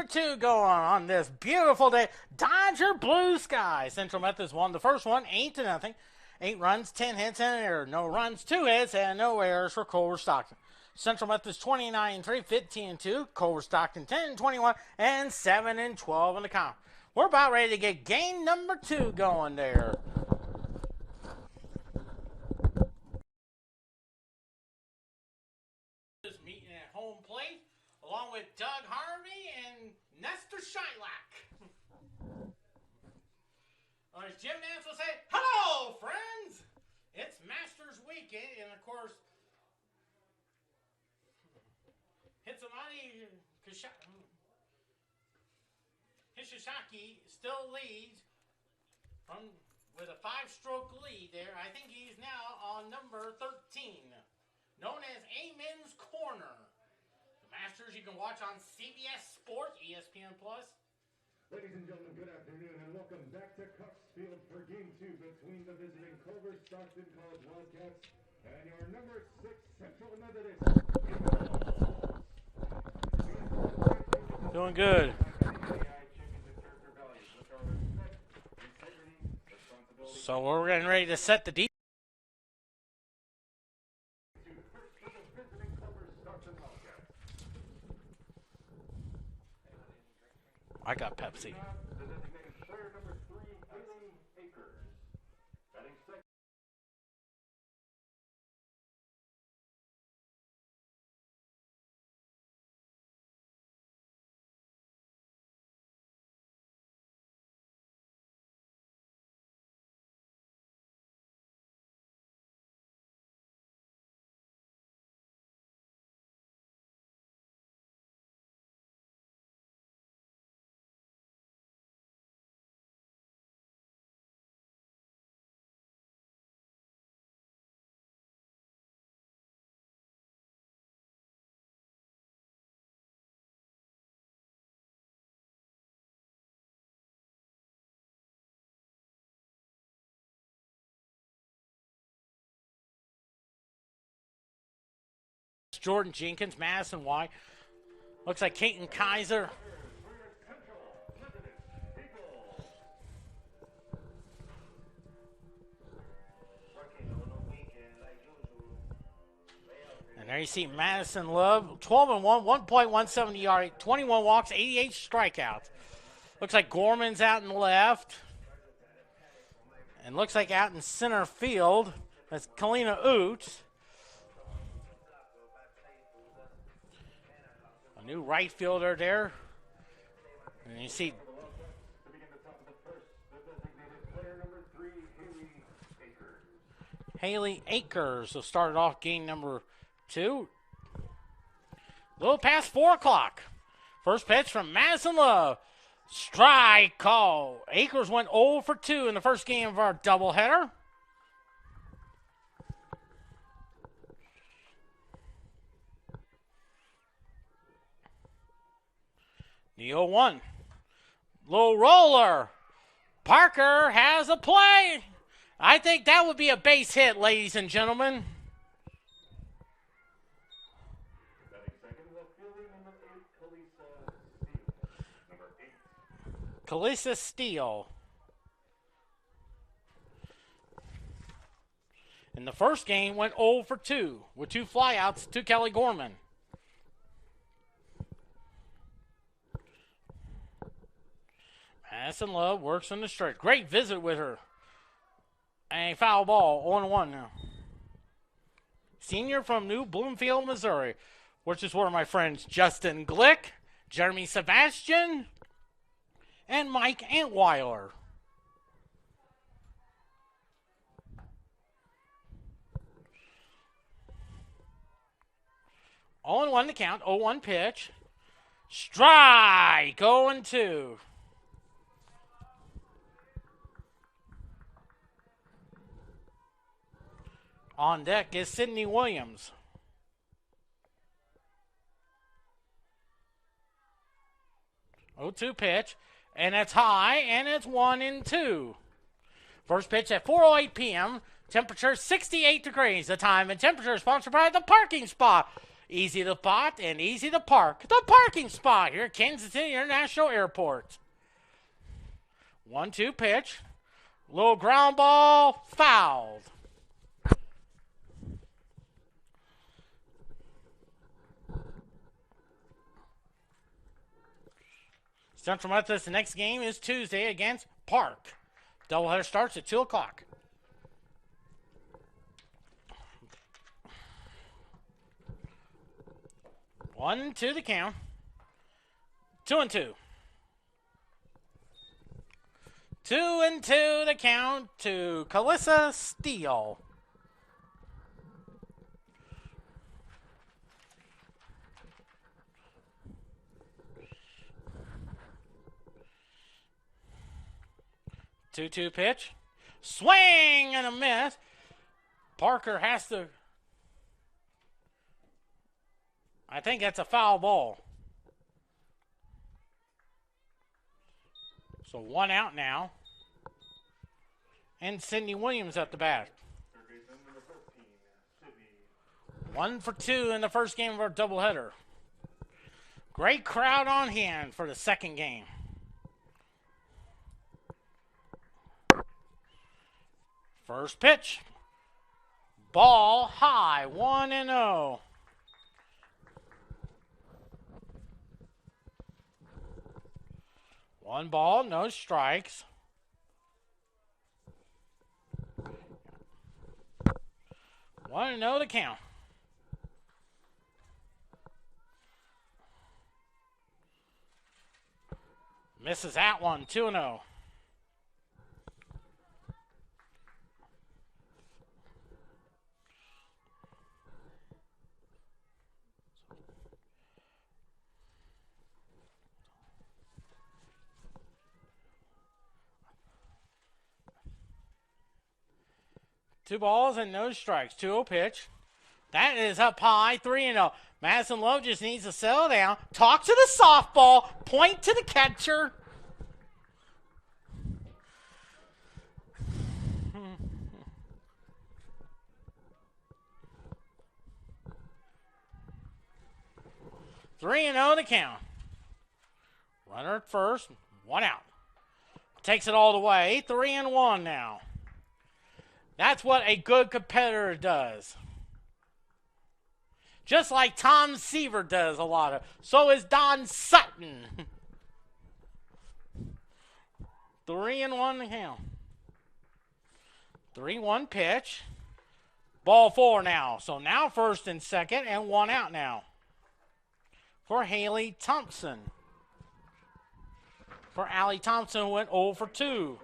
number 2 going on this beautiful day. Dodger Blue Sky. Central Methodist won the first one, 8-0. 8 runs, 10 hits, and an error. No runs, 2 hits, and no errors for Culver-Stockton. Central Methodist 29-3, 15-2. Culver-Stockton 10-21, and 7-12 in the count. We're about ready to get game number 2 going there. Meeting at home plate, along with Doug Harvey and Nestor Shylock. As Jim Nance will say, hello, friends! It's Masters Weekend, and of course, Hitsumani Hishishaki still leads with a 5-stroke lead there. I think he's now on number 13, known as Amen's Corner. The Masters you can watch on CBS Sports, ESPN+. Ladies and gentlemen, good afternoon, and welcome back to Cox Field for Game 2 between the visiting Culver-Stockton College Wildcats and your number 6 Central Methodist. Doing good. So we're getting ready to set the defense. I got Pepsi. Jordan Jenkins, Madison White. Looks like Caton Kaiser. And there you see Madison Love, 12-1, 1.170 yard, 21 walks, 88 strikeouts. Looks like Gorman's out in the left. And looks like out in center field, that's Kalina Oots. A new right fielder there. And you see Haley Akers will start off game number 2. A little past 4 o'clock. First pitch from Madison Love. Strike call. Akers went 0 for 2 in the first game of our doubleheader. The 0-1. Low roller. Parker has a play. I think that would be a base hit, ladies and gentlemen. Kalisa Steele. In the first game, went 0 for 2 with 2 flyouts to Kelly Gorman. Madison Love works on the straight. Great visit with her. And a foul ball, 0-1 now. Senior from New Bloomfield, Missouri, which is where my friends Justin Glick, Jeremy Sebastian, and Mike Antweiler. All in 1 to count, 0-1 pitch. Strike, 0-2. On deck is Sydney Williams. 0-2 pitch, and it's high, and it's 1-2. First pitch at 4:08 p.m. Temperature 68 degrees. The time and temperature is sponsored by the parking spot. Easy to spot and easy to park. The parking spot here at Kansas City International Airport. 1-2 pitch. Little ground ball, fouled. Central Methodist, the next game is Tuesday against Park. Doubleheader starts at 2 o'clock. One to the count. 2-2. 2-2 the count to Calissa Steele. Two pitch. Swing and a miss. Parker has to. I think that's a foul ball. So 1 out now. And Sydney Williams at the bat. 1 for 2 in the first game of our doubleheader. Great crowd on hand for the second game. First pitch. Ball high, 1-0. One ball, no strikes. 1-0 the count. Misses that one, 2-0. Two balls and no strikes. 2-0 pitch. That is up high. 3-0. Madison Love just needs to settle down. Talk to the softball. Point to the catcher. Three and 0 the count. Runner at first. 1 out. Takes it all the way. 3-1 now. That's what a good competitor does. Just like Tom Seaver does a lot of. So is Don Sutton. 3-1 the count. 3-1 pitch. Ball 4 now. So now first and second and 1 out now. For Haley Thompson. For Allie Thompson, who went 0 for 2.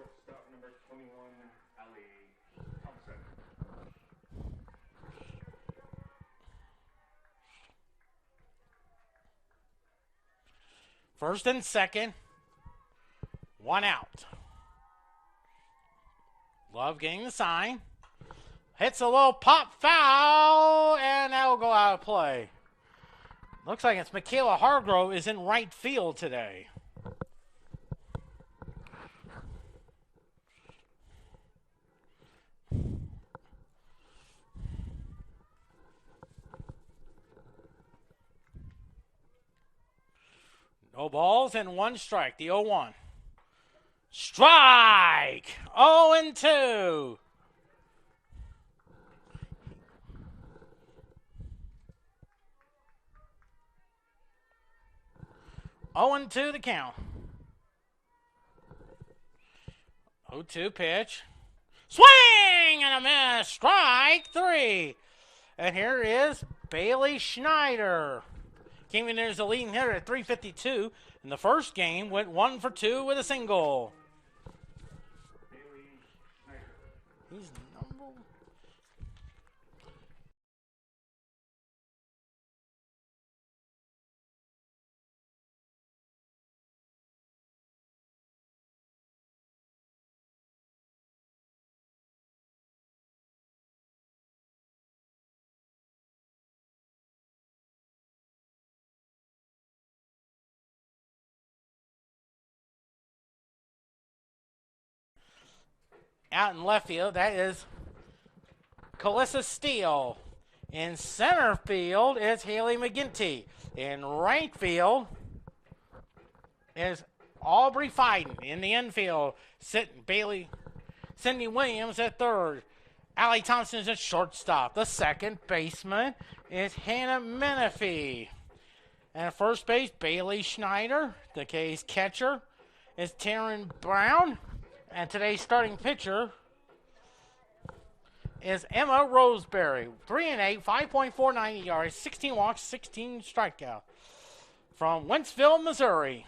First and second, 1 out. Love getting the sign. Hits a little pop foul, and that will go out of play. Looks like it's Michaela Hargrove is in right field today. No balls and 1 strike. The 0-1. Strike! 0-2. Oh, 2 the count. 0-2 pitch. Swing and a miss. Strike 3. And here is Bailey Schneider. Came in there as the leading hitter at .352. In the first game, went 1 for 2 with a single. He's number. Out in left field, that is Calissa Steele. In center field is Haley McGinty. In right field is Aubrey Fiden. In the infield, Cindy Williams at third. Allie Thompson is at shortstop. The second baseman is Hannah Menifee. And at first base, Bailey Schneider. The K's catcher is Taryn Brown. And today's starting pitcher is Emma Roseberry. 3-8, 5.49 ERA, 16 walks, 16 strikeouts. From Wentzville, Missouri.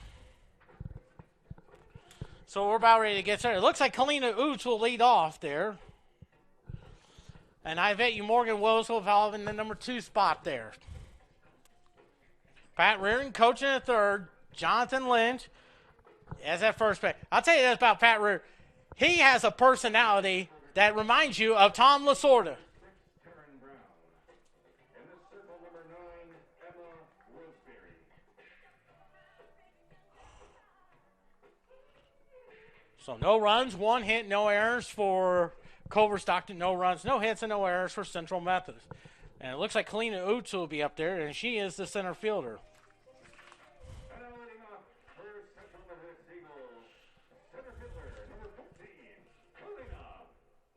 So we're about ready to get started. It looks like Kalina Oots will lead off there. And I bet you Morgan Willis will follow in the number 2 spot there. Pat Reardon coaching at third. Jonathan Lynch is at first base. I'll tell you this about Pat Reardon. He has a personality that reminds you of Tom Lasorda. Taryn Brown. In the circle, number 9, Emma Roseberry. So no runs, 1 hit, no errors for Culver-Stockton. No runs, no hits, and no errors for Central Methodist. And it looks like Kalina Oots will be up there, and she is the center fielder. And now leading off for Central Methodist Eagles, center fielder, number 15, Kalina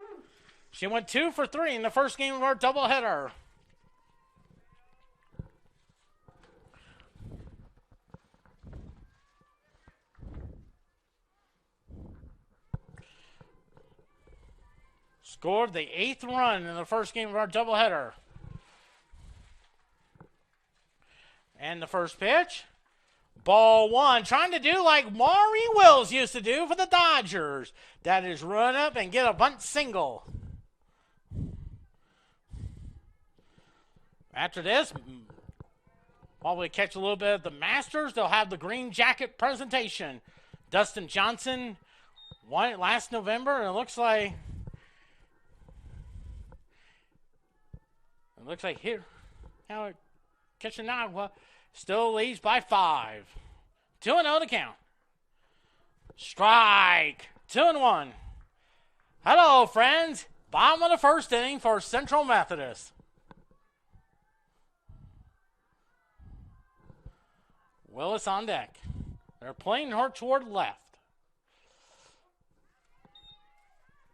Oots. She went 2 for 3 in the first game of our doubleheader. Scored the 8th run in the first game of our doubleheader. And the first pitch, ball 1, trying to do like Maury Wills used to do for the Dodgers. That is run up and get a bunt single. After this, probably catch a little bit of the Masters. They'll have the green jacket presentation. Dustin Johnson won it last November, and it looks like here, how Kitchenagua still leads by 5. 2-0 to count. Strike. 2-1. Hello, friends. Bottom of the first inning for Central Methodist. Willis on deck. They're playing her toward left.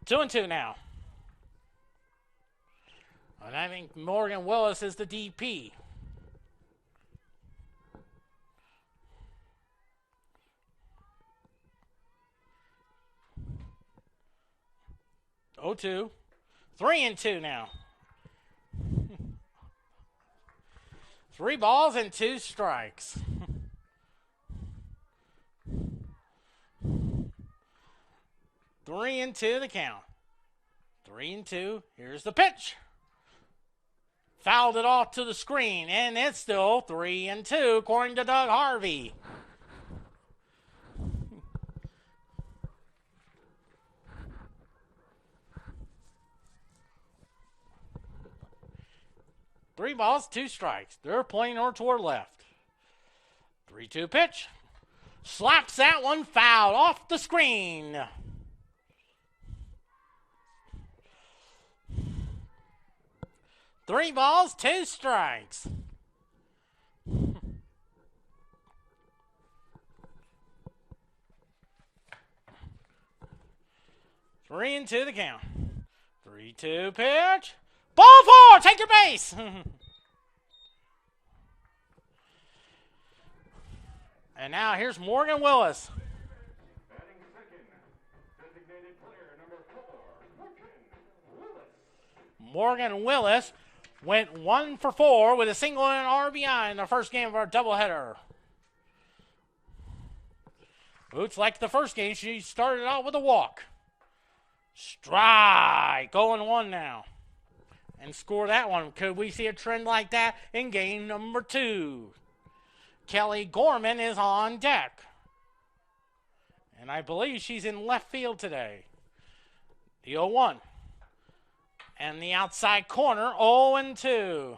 2-2 now. And I think Morgan Willis is the DP. Oh, 2. 3-2 now. 3 balls and 2 strikes. Three and 2 the count. 3-2. Here's the pitch. Fouled it off to the screen, and it's still 3-2, according to Doug Harvey. Three balls, 2 strikes. They're playing her toward left. 3-2 pitch. Slaps that one fouled off the screen. Three balls, 2 strikes. 3-2 the count. 3-2 pitch. Ball 4, take your base. And now here's Morgan Willis. Batting second, designated player number 4, Morgan Willis went 1 for 4 with a single and an RBI in the first game of our doubleheader. Boots, like the first game, she started out with a walk. Strike, 0-1 now. And score that one. Could we see a trend like that in game number 2? Kelly Gorman is on deck. And I believe she's in left field today. The 0-1. And the outside corner, 0-2.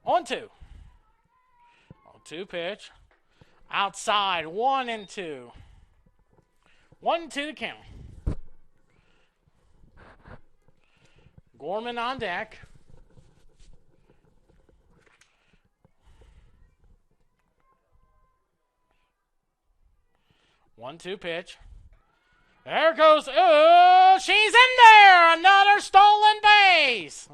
On 2. 0-2 pitch. Outside, 1-2. 1-2 to count. Gorman on deck. One-two pitch. There goes. Oh, she's in there. Another stolen base.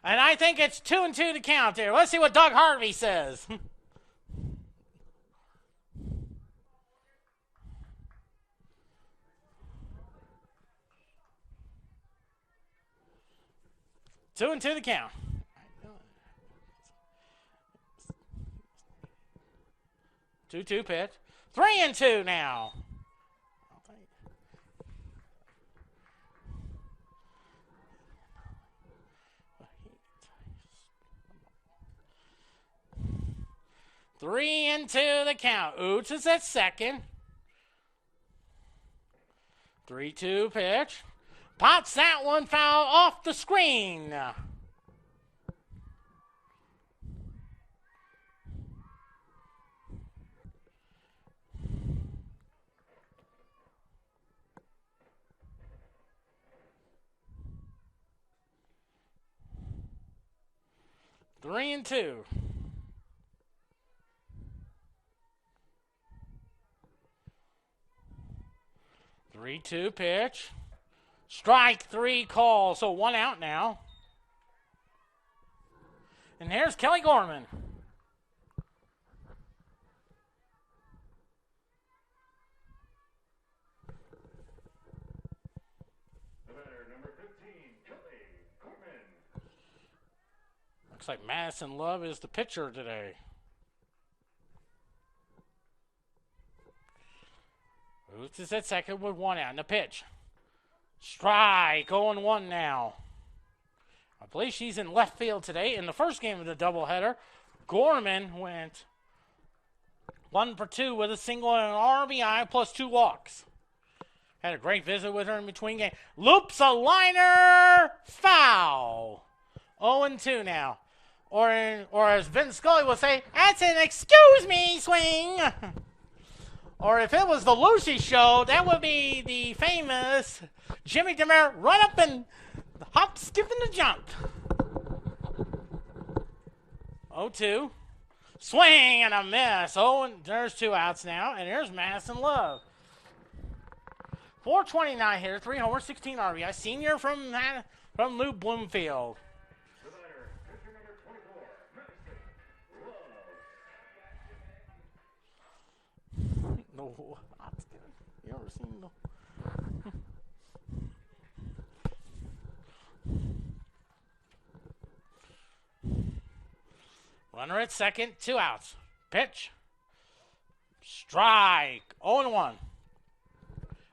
And I think it's 2-2 to count here. Let's see what Doug Harvey says. Two and two to count. 2-2 pitch. 3-2 now. Three and two the count. Oots is at second. 3-2 pitch. Pops that one foul off the screen. Three and two. 3-2 pitch. Strike three call, so one out now. And here's Kelly Gorman. The batter, number 15, Kelly Gorman. Looks like Madison Love is the pitcher today. Boots is at second with one out in the pitch. Strike, 0-1 now. I believe she's in left field today. In the first game of the doubleheader, Gorman went 1 for 2 with a single and an RBI plus 2 walks. Had a great visit with her in between games. Loops a liner, foul. 0-2 now. Or as Vince Scully will say, that's an excuse me swing. Or if it was the Lucy Show, that would be the famous Jimmy DeMere run up and hop, skip, and a jump. 0-2. Swing and a miss. Oh, and there's 2 outs now. And here's Madison Love. 429 hitter, 3 homers, 16 RBI. Senior from Lou Bloomfield. The batter, pitcher number 24, Madison Love. No, that's good. You ever seen no? Runner at second, 2 outs. Pitch. Strike. 0-1.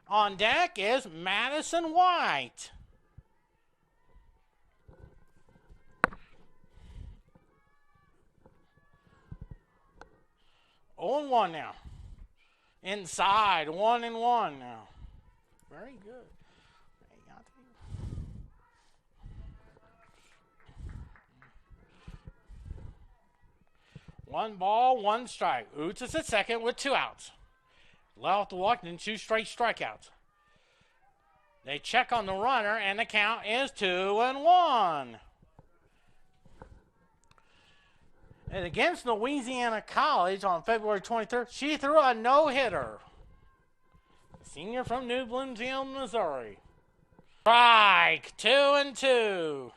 On deck is Madison White. Oh and 1 now. Inside, 1-1 now. Very good. One ball, 1 strike. Oots is at second with 2 outs. Let off the walk, then 2 straight strikeouts. They check on the runner, and the count is 2-1. And against Louisiana College on February 23rd, she threw a no-hitter. Senior from New Bloomfield, Missouri. Strike, 2-2.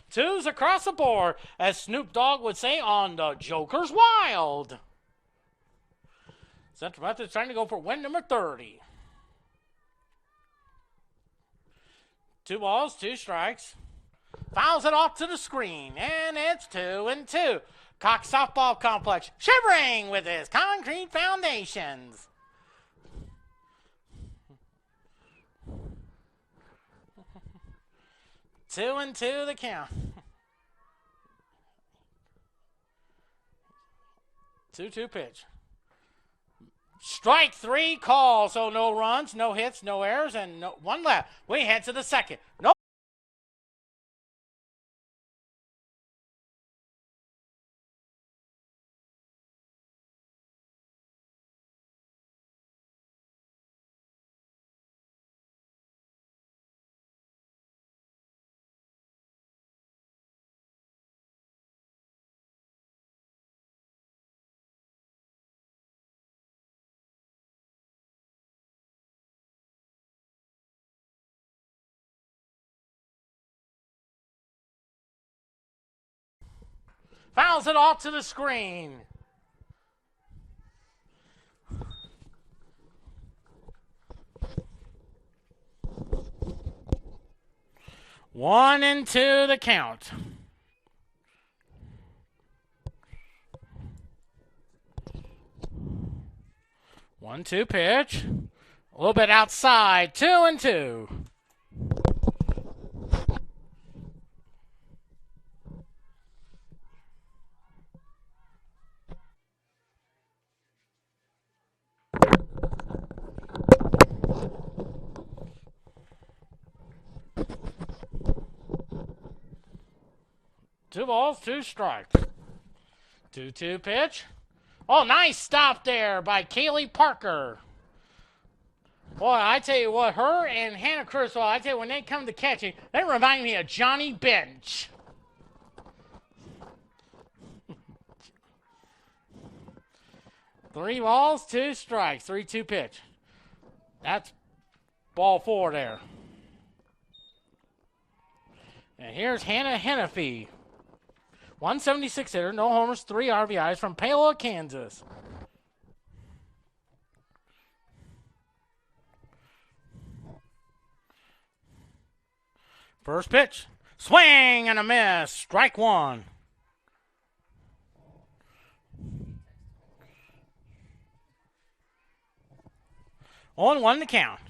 2s across the board, as Snoop Dogg would say on the Joker's Wild. Central Methodist trying to go for win number 30. 2 balls, 2 strikes. Fouls it off to the screen, and it's 2-2. Cox Softball Complex shivering with his concrete foundations. Two and two the count. 2-2 pitch. Strike 3 call, so no runs, no hits, no errors, and 1 left. We head to the second. No Fouls it off to the screen. One and two the count. 1-2 pitch. A little bit outside. 2-2. Two balls, two strikes. 2-2 pitch. Oh, nice stop there by Kaylee Parker. Boy, I tell you what, her and Hannah Criswell, I tell you, when they come to catching, they remind me of Johnny Bench. Three balls, two strikes, 3-2 pitch. That's ball four there. And here's Hannah Hennefee. 176 hitter, no homers, 3 RBIs from Paola, Kansas. First pitch. Swing and a miss. Strike one. On one to count.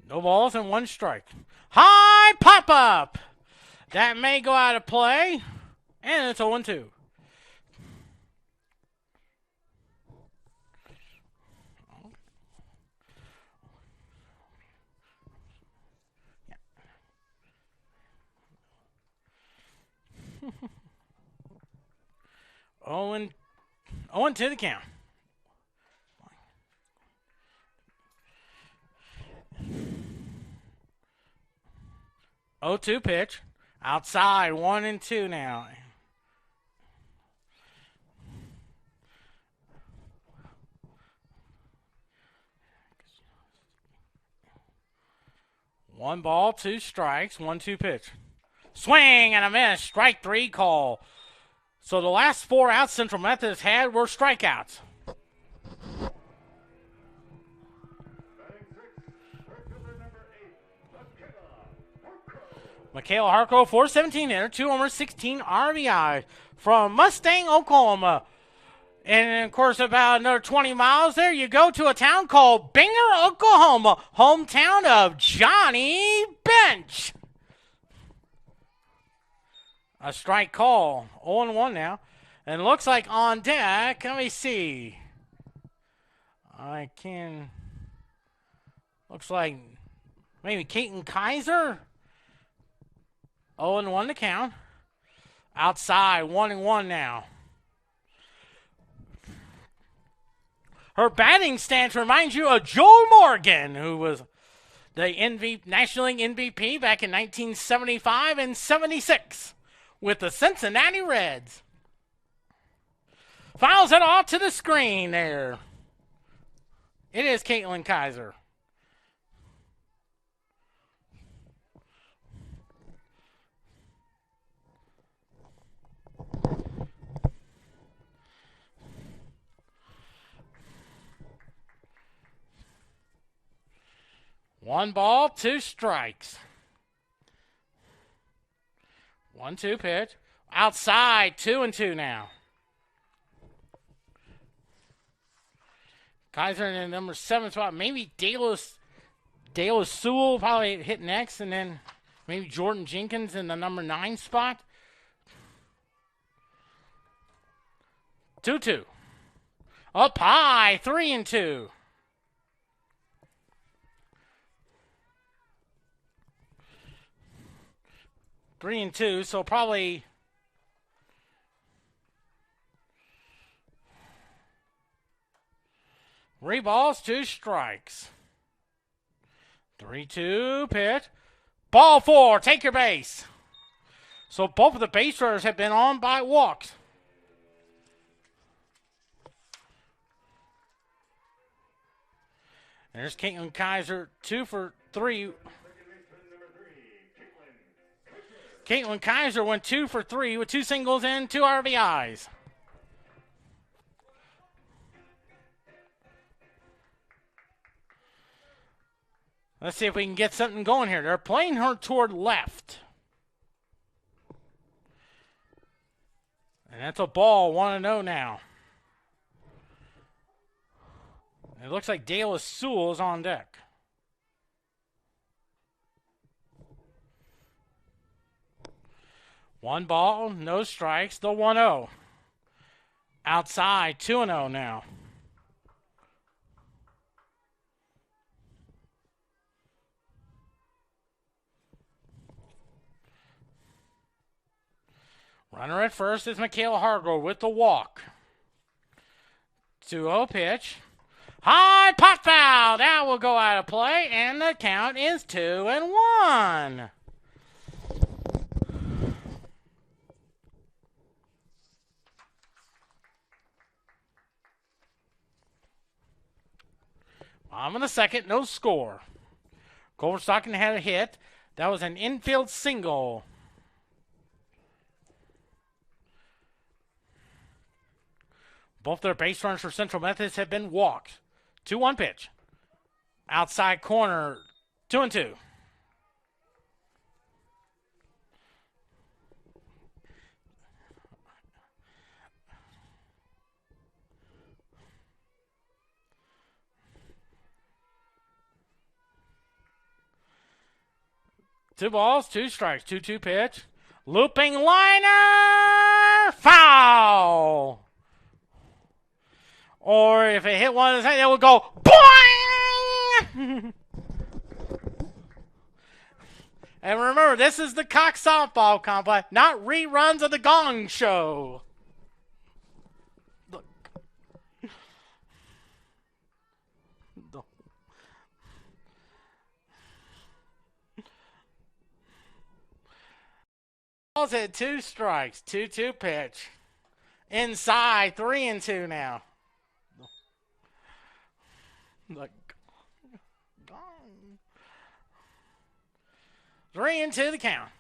No balls and one strike. High pop up. That may go out of play. And it's 0-2. Owen to the count. 0-2 pitch. Outside, 1-2 now. One ball, two strikes, 1-2 pitch. Swing and a miss. Strike three call. So the last 4 outs Central Methodist had were strikeouts. Michaela Harko, 417 hitter, 2 homers, 16 RBI from Mustang, Oklahoma. And, of course, about another 20 miles there, you go to a town called Binger, Oklahoma, hometown of Johnny Bench. A strike call, 0-1 now. And looks like on deck, let me see. Looks like maybe Keaton Kaiser. 0-1 to count. Outside, 1-1 now. Her batting stance reminds you of Joe Morgan, who was the National League MVP back in 1975 and 76 with the Cincinnati Reds. Fouls it off to the screen there. It is Caitlin Kaiser. One ball, two strikes. 1-2 pitch. Outside, 2-2 now. Kaiser in the number 7 spot. Maybe Dallas Sewell probably hit next, and then maybe Jordan Jenkins in the number 9 spot. 2-2. Up high, 3-2. Three and two, so probably three balls, two strikes. 3-2 pitch. Ball four, take your base. So both of the base runners have been on by walks. There's Caitlin Kaiser, 2 for 3. Caitlin Kaiser went 2 for 3 with 2 singles and 2 RBIs. Let's see if we can get something going here. They're playing her toward left. And that's a ball, 1-0 now. It looks like Dale Sewell is on deck. One ball, no strikes, the 1-0. Outside, 2-0 now. Runner at first is Michaela Hargrove with the walk. 2-0 pitch. High pop foul. That will go out of play, and the count is 2-1. I'm in the second, no score. Culver-Stockton had a hit. That was an infield single. Both their base runners for Central Methodist have been walked. 2-1 pitch. Outside corner, 2-2. Two balls, 2 strikes, 2-2 pitch. Looping liner, foul. Or if it hit one of the side, it would go boing! And remember, this is the Cox Softball Complex, not reruns of the Gong Show. Look. Balls at 2 strikes, 2-2 pitch. Inside, 3-2 now. Look. 3-2 the count.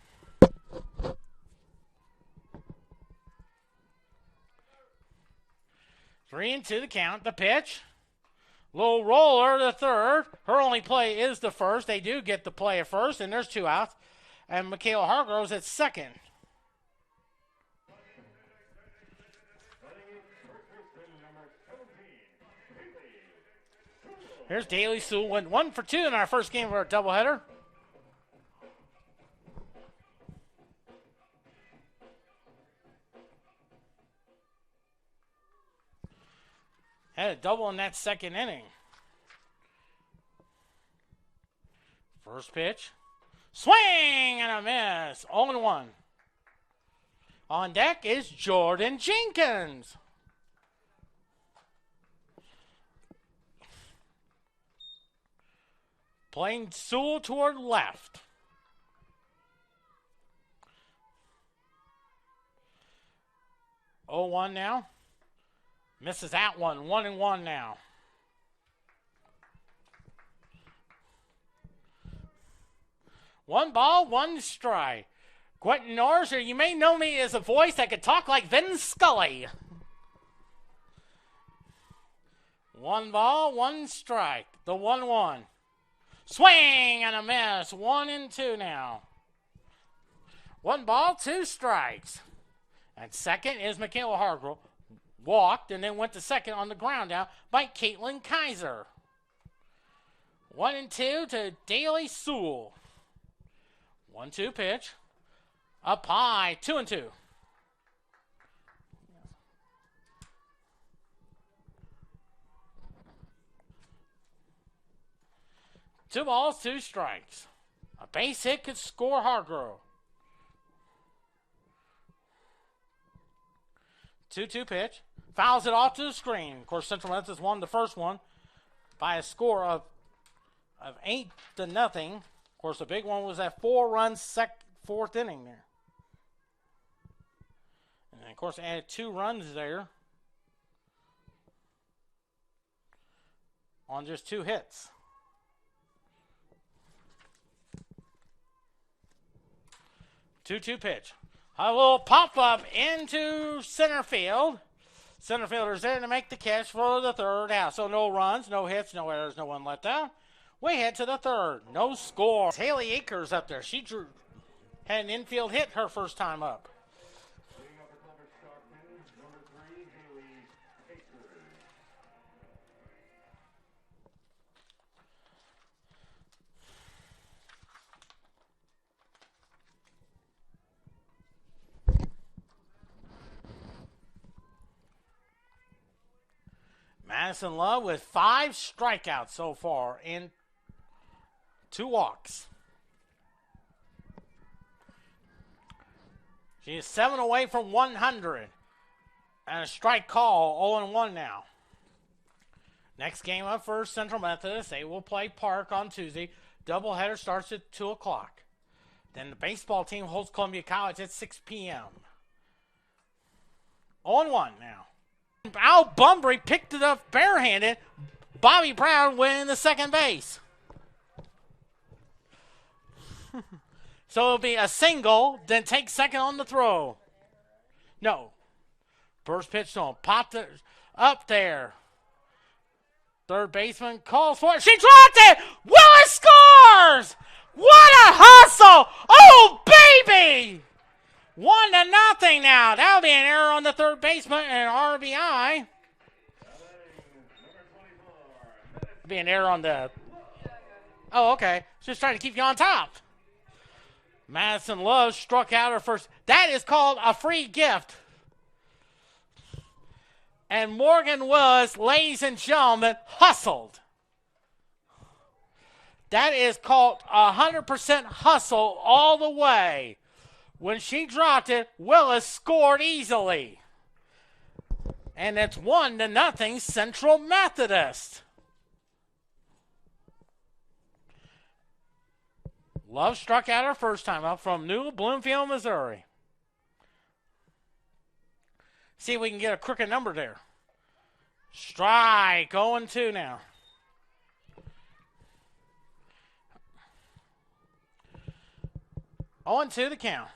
Three and two the count. The pitch. Little roller, the third. Her only play is the first. They do get the play at first, and there's 2 outs. And Michaela Hargrove's at second. Here's Daly Sewell. Went 1 for 2 in our first game of our doubleheader. Had a double in that second inning. First pitch. Swing and a miss. 0-1. On deck is Jordan Jenkins. Playing Sewell toward left. 0-1 now. Misses that one. 1-1 now. One ball, 1 strike. Quentin Norris, or you may know me as a voice that could talk like Vin Scully. 1 ball, 1 strike. The 1-1. Swing and a miss. 1-2 now. 1 ball, 2 strikes. And second is Michaela Hargrove. Walked and then went to second on the ground now by Caitlin Kaiser. 1-2 to Daly Sewell. 1-2 pitch. Up high, 2-2. Two balls, 2 strikes. A base hit could score Hargrove. 2-2 pitch. Fouls it off to the screen. Of course, Central Methodist won the first one by a score of 8-0. Of course, the big one was that 4-run fourth inning there. And, of course, added 2 runs there on just 2 hits. 2-2 pitch. A little pop-up into center field. Center fielder's there to make the catch for the third out. So no runs, no hits, no errors, no one let down. We head to the third. No score. Haley Akers up there. She had an infield hit her first time up. Leading up for Culver-Stockton, number 3, Haley Akers. Madison Love with 5 strikeouts so far in 2 walks. She is 7 away from 100. And a strike call, 0-1 now. Next game up for Central Methodist. They will play Park on Tuesday. Doubleheader starts at 2 o'clock. Then the baseball team holds Columbia College at 6 p.m. 0-1 now. Al Bunbury picked it up barehanded. Bobby Brown winning the second base. So it'll be a single, then take second on the throw. No. First pitch to him. Popped it up there. Third baseman calls for it. She dropped it! Willis scores! What a hustle! Oh, baby! 1-0 now. That'll be an error on the third baseman and an RBI. Be an error on the... Oh, okay. Just trying to keep you on top. Madison Love struck out her first. That is called a free gift. And Morgan Willis, ladies and gentlemen, hustled. That is called 100% hustle all the way. When she dropped it, Willis scored easily. And it's 1-0 Central Methodist. Love struck out her first time up from New Bloomfield, Missouri. See if we can get a crooked number there. Strike, 0-2 now. On to the count.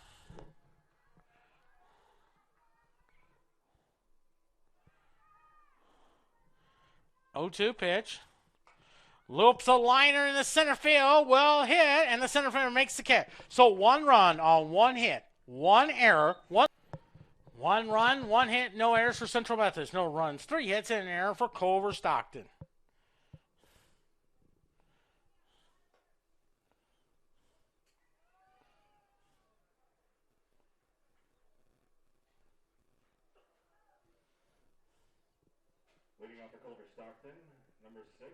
0-2 pitch. Loops a liner in the center field. Well hit, and the center fielder makes the catch. So 1 run on 1 hit. 1 error. 1 run, 1 hit, no errors for Central Methodist. No runs, 3 hits, and an error for Culver-Stockton. Leading off for Culver-Stockton, number 6,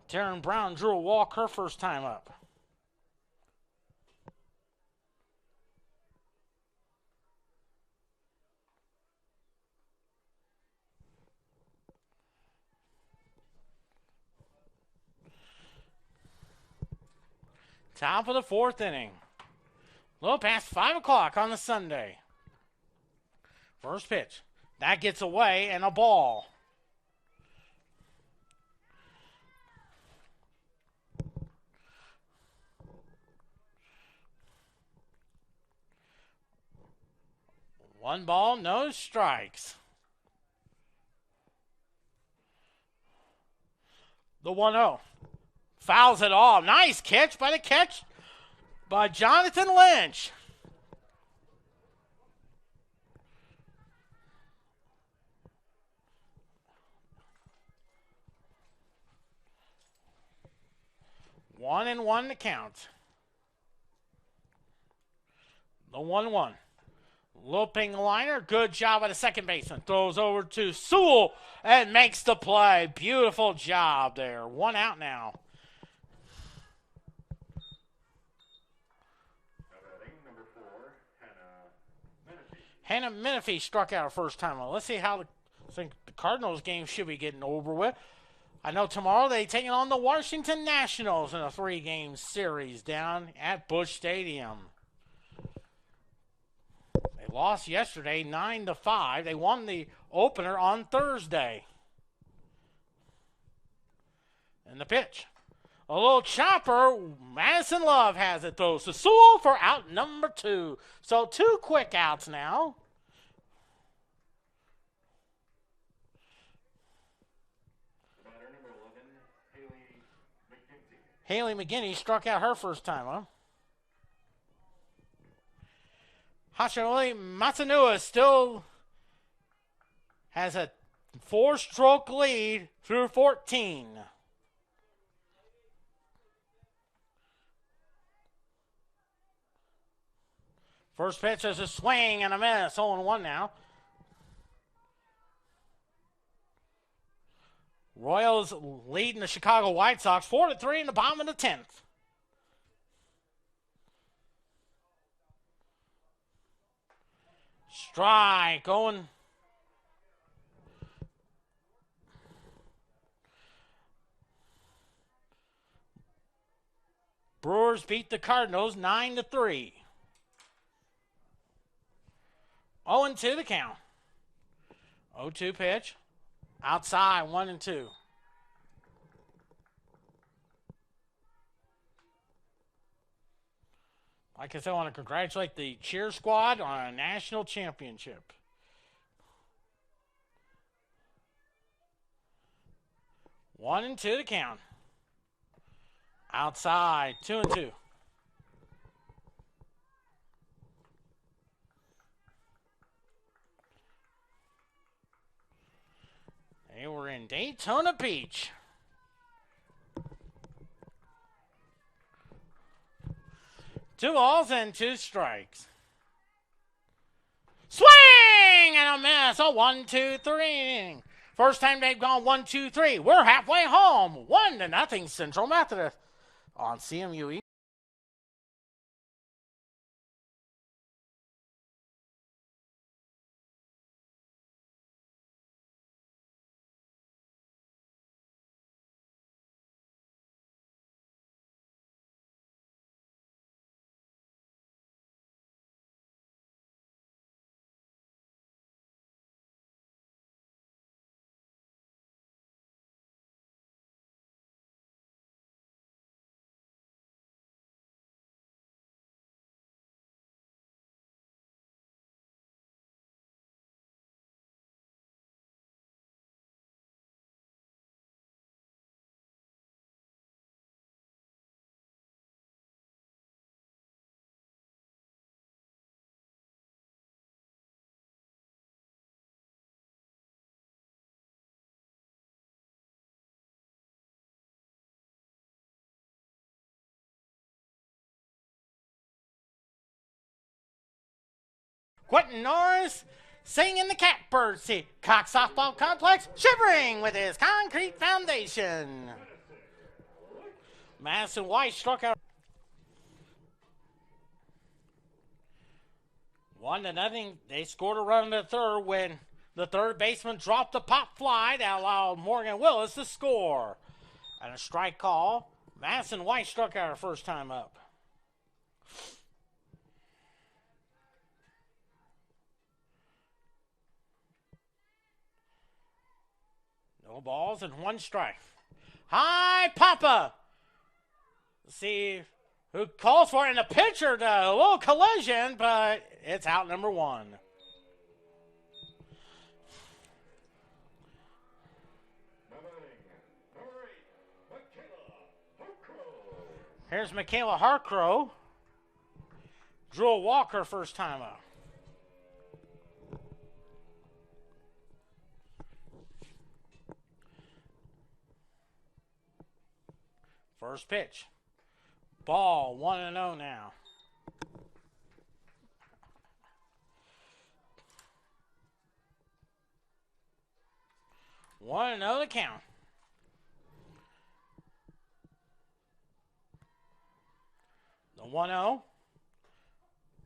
Taryn Brown drew a walk her first time up. Top of the 4th inning. A little past 5 o'clock on the Sunday. First pitch. That gets away and a ball. One ball, no strikes. The 1-0. Fouls it all. Nice catch by Jonathan Lynch. One and one to count. The 1-1. Looping liner. Good job by the second baseman. Throws over to Sewell and makes the play. Beautiful job there. 1 out now. Number 4, Hannah Menifee struck out her first time. Well, let's see how the Cardinals game should be getting over with. I know tomorrow they're taking on the Washington Nationals in a 3-game series down at Busch Stadium. They lost yesterday 9-5. They won the opener on Thursday. And the pitch. A little chopper. Madison Love has it, throws to Sewell for out number 2. So 2 quick outs now. Haley McGinney struck out her first time, huh? Hashimori Matsunua still has a 4-stroke lead through 14. First pitch is a swing and a miss. 0-1 now. Royals leading the Chicago White Sox 4-3 in the bottom of the 10th. Strike going. Brewers beat the Cardinals 9-3. 0-2 the count. 0-2 pitch. Outside, 1-2. Like I said, I want to congratulate the cheer squad on a national championship. 1-2 the count. Outside, 2-2. They were in Daytona Beach. Two balls and 2 strikes. Swing and a miss. A 1-2-3. First time they've gone 1-2-3. We're halfway home. 1-0 Central Methodist on CMUE. Quentin Norris singing the catbird seat. Cox Softball Complex shivering with his concrete foundation. Madison White struck out. 1-0. They scored a run in the third when the third baseman dropped a pop fly that allowed Morgan Willis to score. And a strike call. Madison White struck out her first time up. No balls and 1 strike. High Papa. Let's see who calls for it. And the pitcher, a little collision, but it's out number 1. Here's Michaela Harcrow. Drew a walk her first time up. First pitch. Ball, 1-0 now. One another count. The 1-0.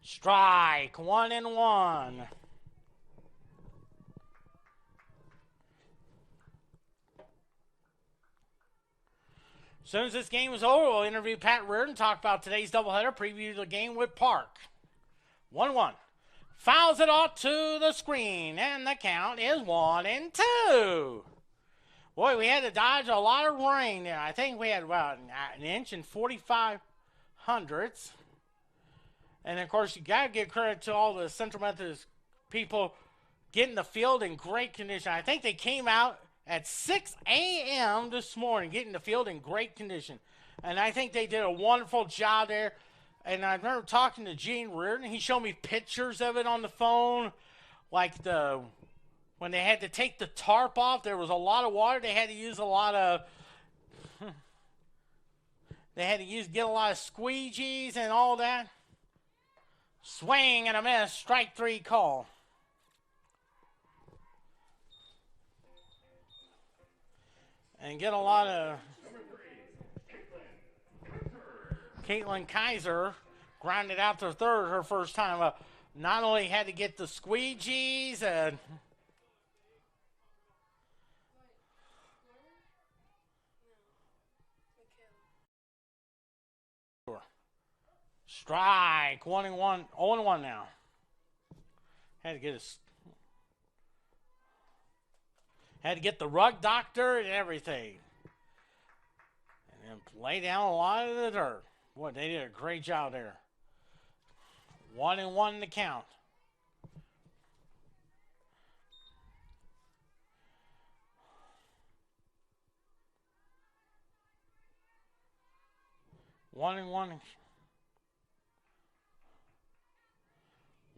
Strike, 1-1. As soon as this game is over, we'll interview Pat Reardon, talk about today's doubleheader, preview the game with Park. 1-1. Fouls it off to the screen, and the count is 1-2. Boy, we had to dodge a lot of rain there. I think we had about an inch and 45 hundredths. And of course, you got to give credit to all the Central Methodist people getting the field in great condition. I think they came out at 6 a.m. this morning, getting the field in great condition. And I think they did a wonderful job there. And I remember talking to Gene Reardon. He showed me pictures of it on the phone. Like when they had to take the tarp off, there was a lot of water. They had to use a lot of... get a lot of squeegees and all that. Swing and a miss, strike 3 call. And get a lot of... Caitlin Kaiser grounded out to third her first time. Not only had to get the squeegees and... Strike, 1-1, 0-1 now. Had to get the rug doctor and everything. And then lay down a lot of the dirt. Boy, they did a great job there. 1-1 to count. One and one.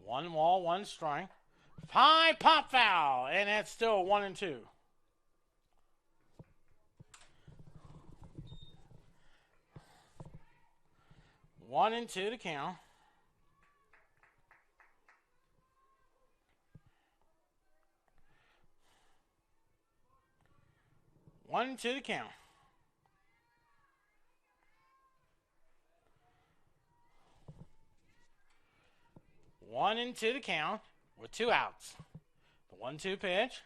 One ball, one strike. High pop foul, and that's still 1-2. One and two to count. One and two to count. One and two to count with 2 outs. The 1-2 pitch.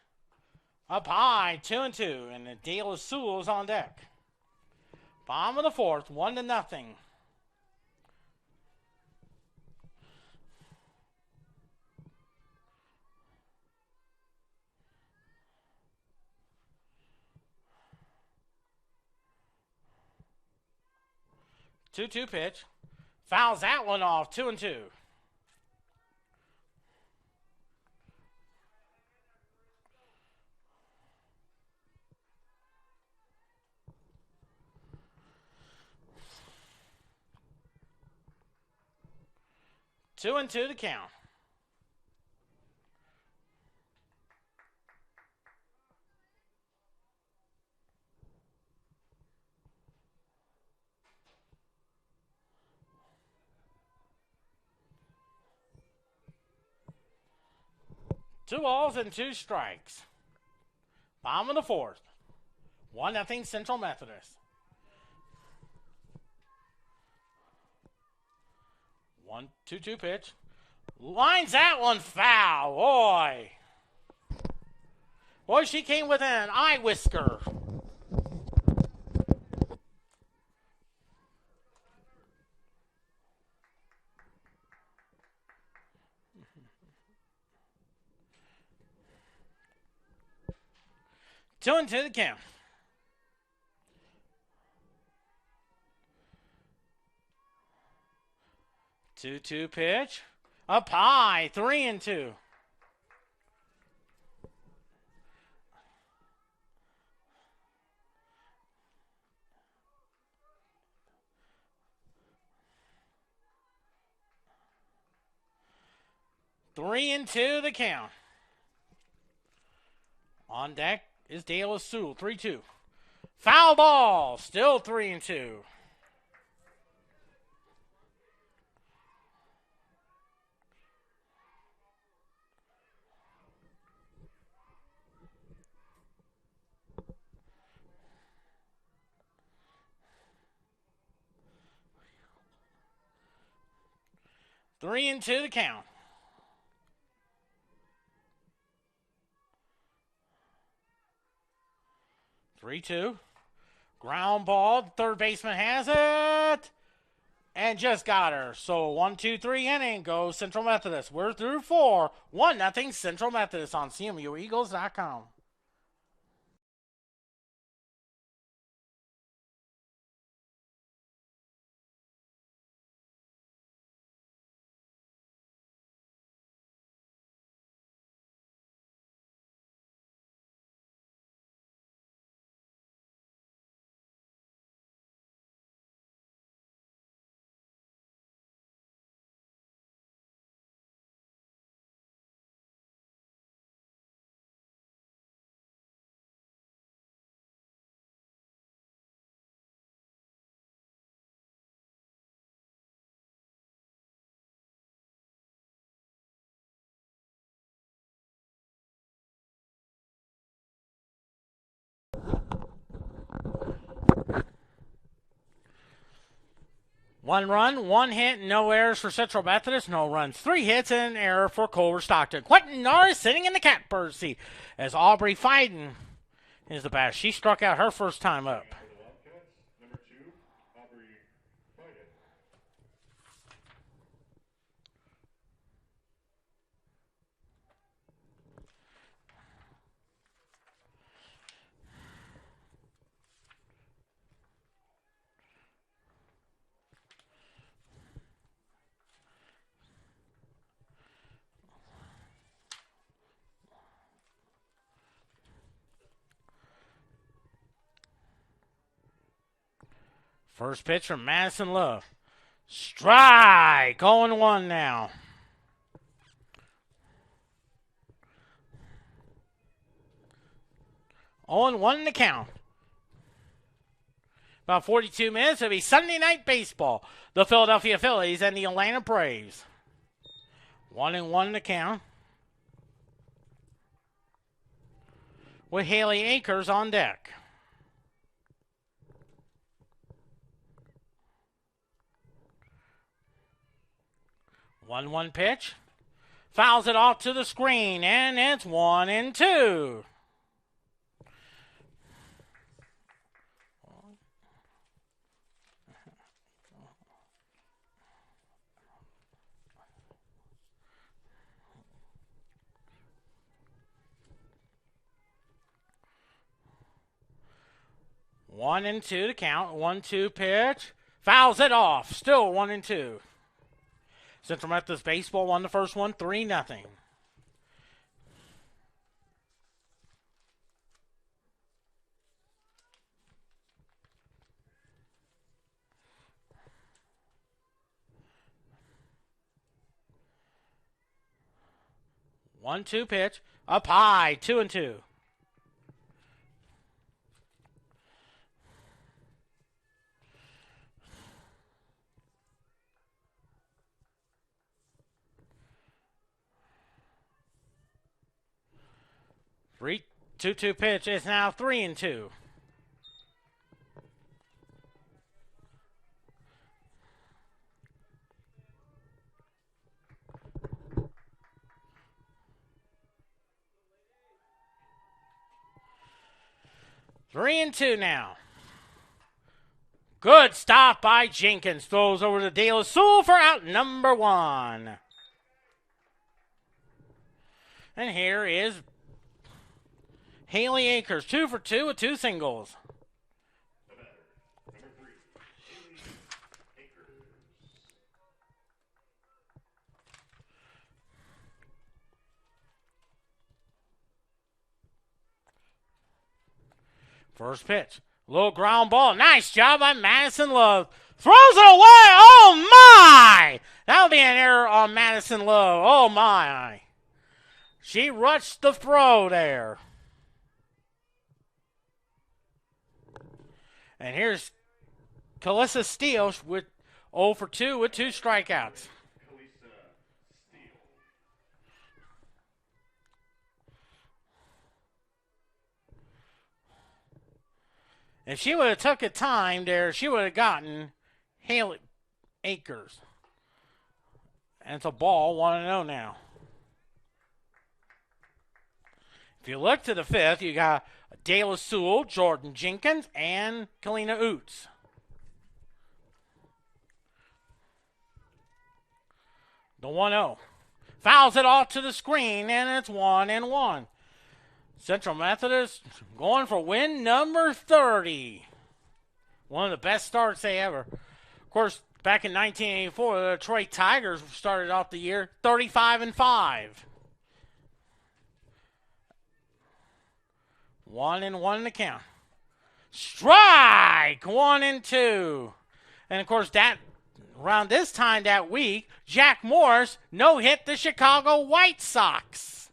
Up high, 2-2, and the De La Sewell is on deck. Bottom of the fourth, 1-0. Two pitch. Fouls that one off, 2-2. Two and two to count. Two balls and 2 strikes. Bottom of the fourth. 1-0 Central Methodist. 1-2 pitch. Lines that one foul. Boy, she came with an eye whisker. Two and two to count. 2-2 pitch. Up high, 3-2. Three and two the count. On deck is De La Sewell, 3-2. Foul ball, still 3-2. Three and two to count. 3-2. Ground ball. Third baseman has it. And just got her. So 1-2-3 inning goes Central Methodist. We're through 4. 1-0 Central Methodist on CMUEagles.com. 1 run, 1 hit, no errors for Central Methodist. No runs, 3 hits, and an error for Culver-Stockton. Quentin Norris sitting in the catbird seat as Aubrey Fiden is the batter. She struck out her first time up. Number 2, Aubrey Biden. First pitch from Madison Love. Strike! 0-1 now. 0-1 in the count. About 42 minutes. It'll be Sunday Night Baseball. The Philadelphia Phillies and the Atlanta Braves. 1-1 in the count. With Haley Akers on deck. One pitch. Fouls it off to the screen, and it's 1-2. One and two to count. 1-2 pitch. Fouls it off. Still 1-2. Central Methodist Baseball won the first one 3-0. One-two pitch. Up high. 2-2. Three, 2-2 pitch is now 3-2. Three and two now. Good stop by Jenkins. Throws over to De La Sewell for out number 1. And here is Haley Akers, 2 for 2 with 2 singles. Number 3, Haley Akers. First pitch. Little ground ball. Nice job by Madison Love. Throws it away. Oh, my! That'll be an error on Madison Love. Oh, my. She rushed the throw there. And here's Kalissa Steele with 0 for 2 with 2 strikeouts. If she would have took a time there, she would have gotten Haley Akers. And it's a ball, 1-0 now. If you look to the 5th, you got De La Sewell, Jordan Jenkins, and Kalina Oots. The 1-0. Fouls it off to the screen, and it's 1-1. Central Methodist going for win number 30. One of the best starts they ever. Of course, back in 1984, the Detroit Tigers started off the year 35-5. 1-1 in the count. Strike! 1-2. And of course, that around this time that week, Jack Morris no-hit the Chicago White Sox.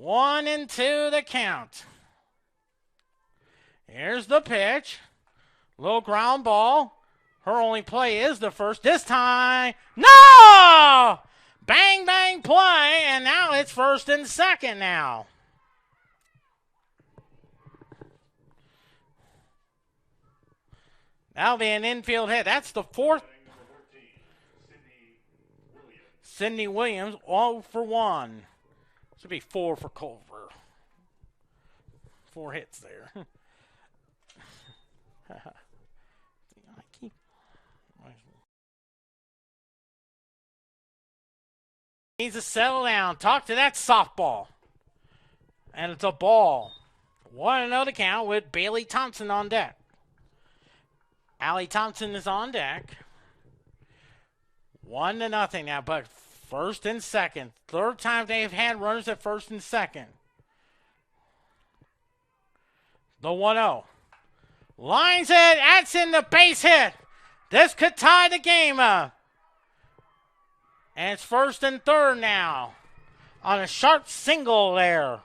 1-2 the count. Here's the pitch. Little ground ball. Her only play is the first. This time, no! Bang, bang play, and now it's first and second now. That'll be an infield hit. That's the fourth. Sydney Williams, all for 1. Should be 4 for Culver. 4 hits there. Needs to settle down. Talk to that softball. And it's a ball. 1-0 to count with Bailey Thompson on deck. Allie Thompson is on deck. 1-0 now, but first and second. Third time they've had runners at first and second. The 1-0. Lines it. That's in the base hit. This could tie the game up. And it's first and third now. On a sharp single there.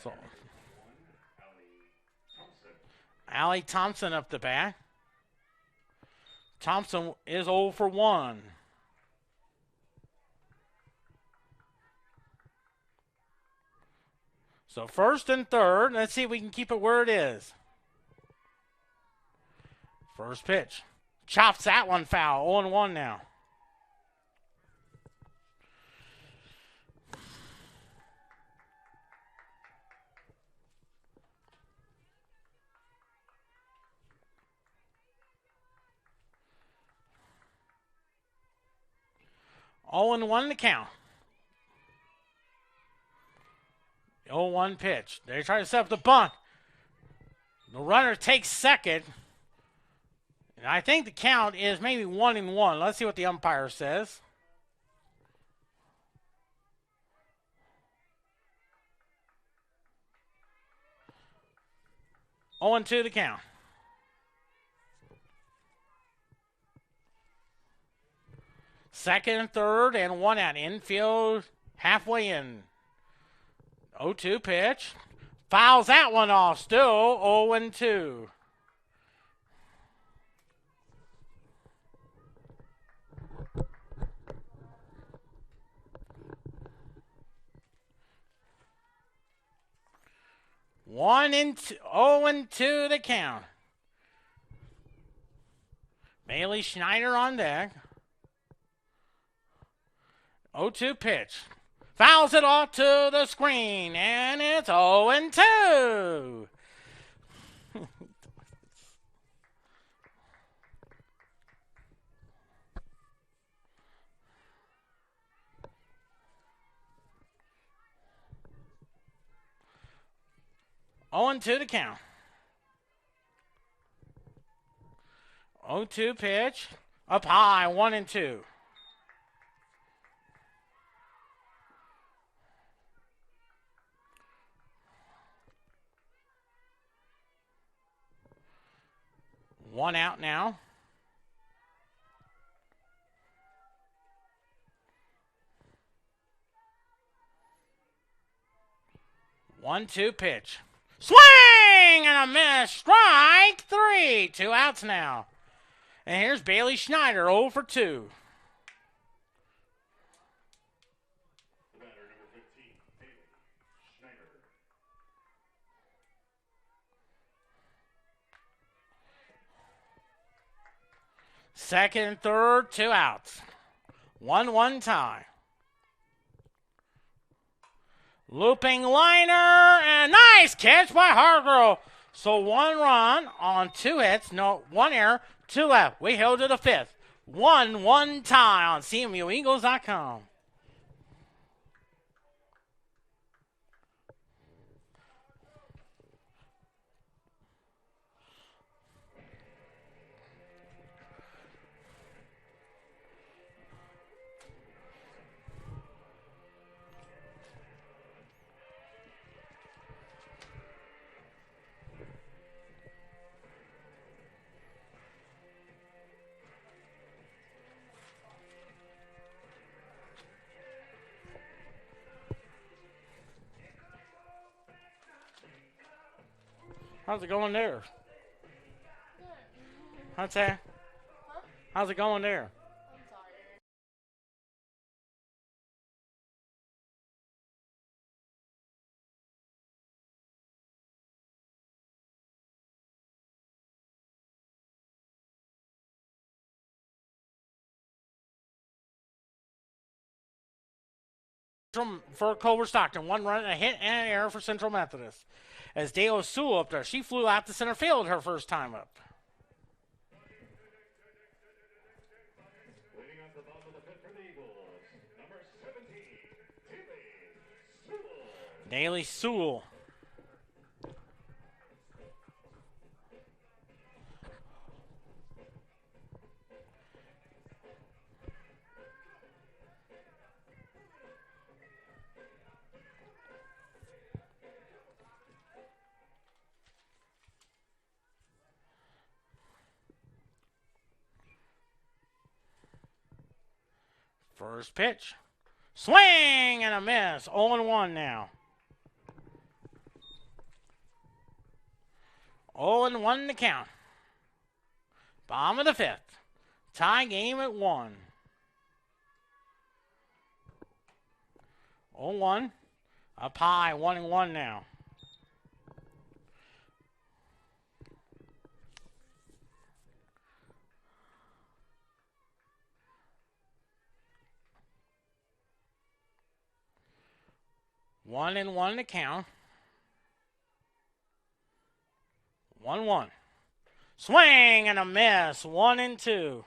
So, Allie Thompson up the bat. Thompson is 0 for 1. So first and third. Let's see if we can keep it where it is. First pitch. Chops that one foul. 0-1 now. Oh and 1 to count. 0-1 pitch. They try to set up the bunt. The runner takes second. And I think the count is maybe 1-1. Let's see what the umpire says. Oh and 2 the count. Second and third and 1 out. Infield halfway in. 0-2 pitch. Fouls that one off. Still 0-2. One and 0-2 to count. Bailey Schneider on deck. 0-2 pitch. Fouls it off to the screen, and it's 0-2. Oh and 2 to count. 0-2 pitch. Up high, 1-2. One out now. One-two pitch. Swing and a miss. Strike 3. 2 outs now. And here's Bailey Schneider, 0 for 2. Batter number 15, Bailey Schneider. Second and third, 2 outs. 1-1 tie. Looping liner, and nice catch by Hargrove. So 1 run on 2 hits, no 1 error, 2 left. We held to the 5th. 1-1 tie on CMUEagles.com. How's it going there? How's that? How's it going there? for Culver-Stockton. 1 run, a hit, and an error for Central Methodist. As Dale Sewell up there, she flew out to center field her first time up. Leading off the bottom of the fifth for the Eagles, number 17, Daly Sewell. First pitch. Swing and a miss. 0-1 now. 0-1 to count. Bottom of the fifth. Tie game at 1. 0-1. Up high. 1-1 now. One and one to count. 1-1. Swing and a miss. 1-2.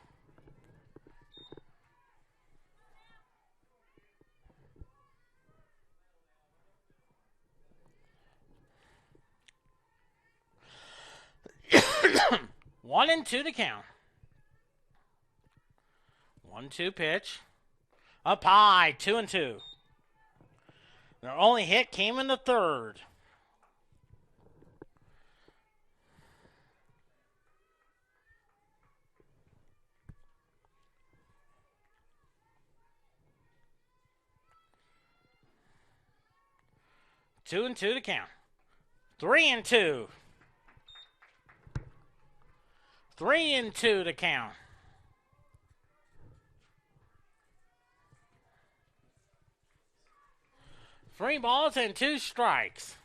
One and two to count. 1-2 pitch. Up high. 2-2. Their only hit came in the third. Two and two to count. 3-2. 3-2 to count. 3 balls and 2 strikes.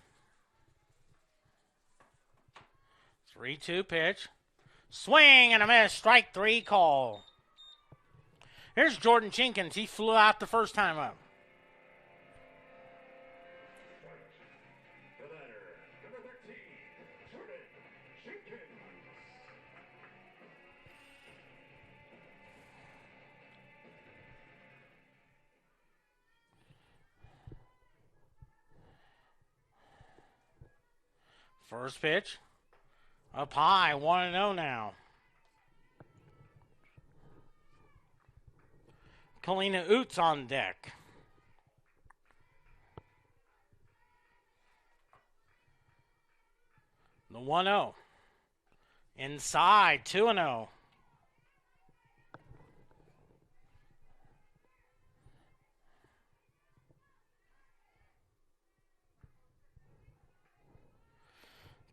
3-2 pitch. Swing and a miss. Strike 3 call. Here's Jordan Jenkins. He flew out the first time up. the batter, number 13, Jordan Jenkins. First pitch. Up high. 1-0 now. Kalina Oots on deck. The 1-0. Inside. 2-0.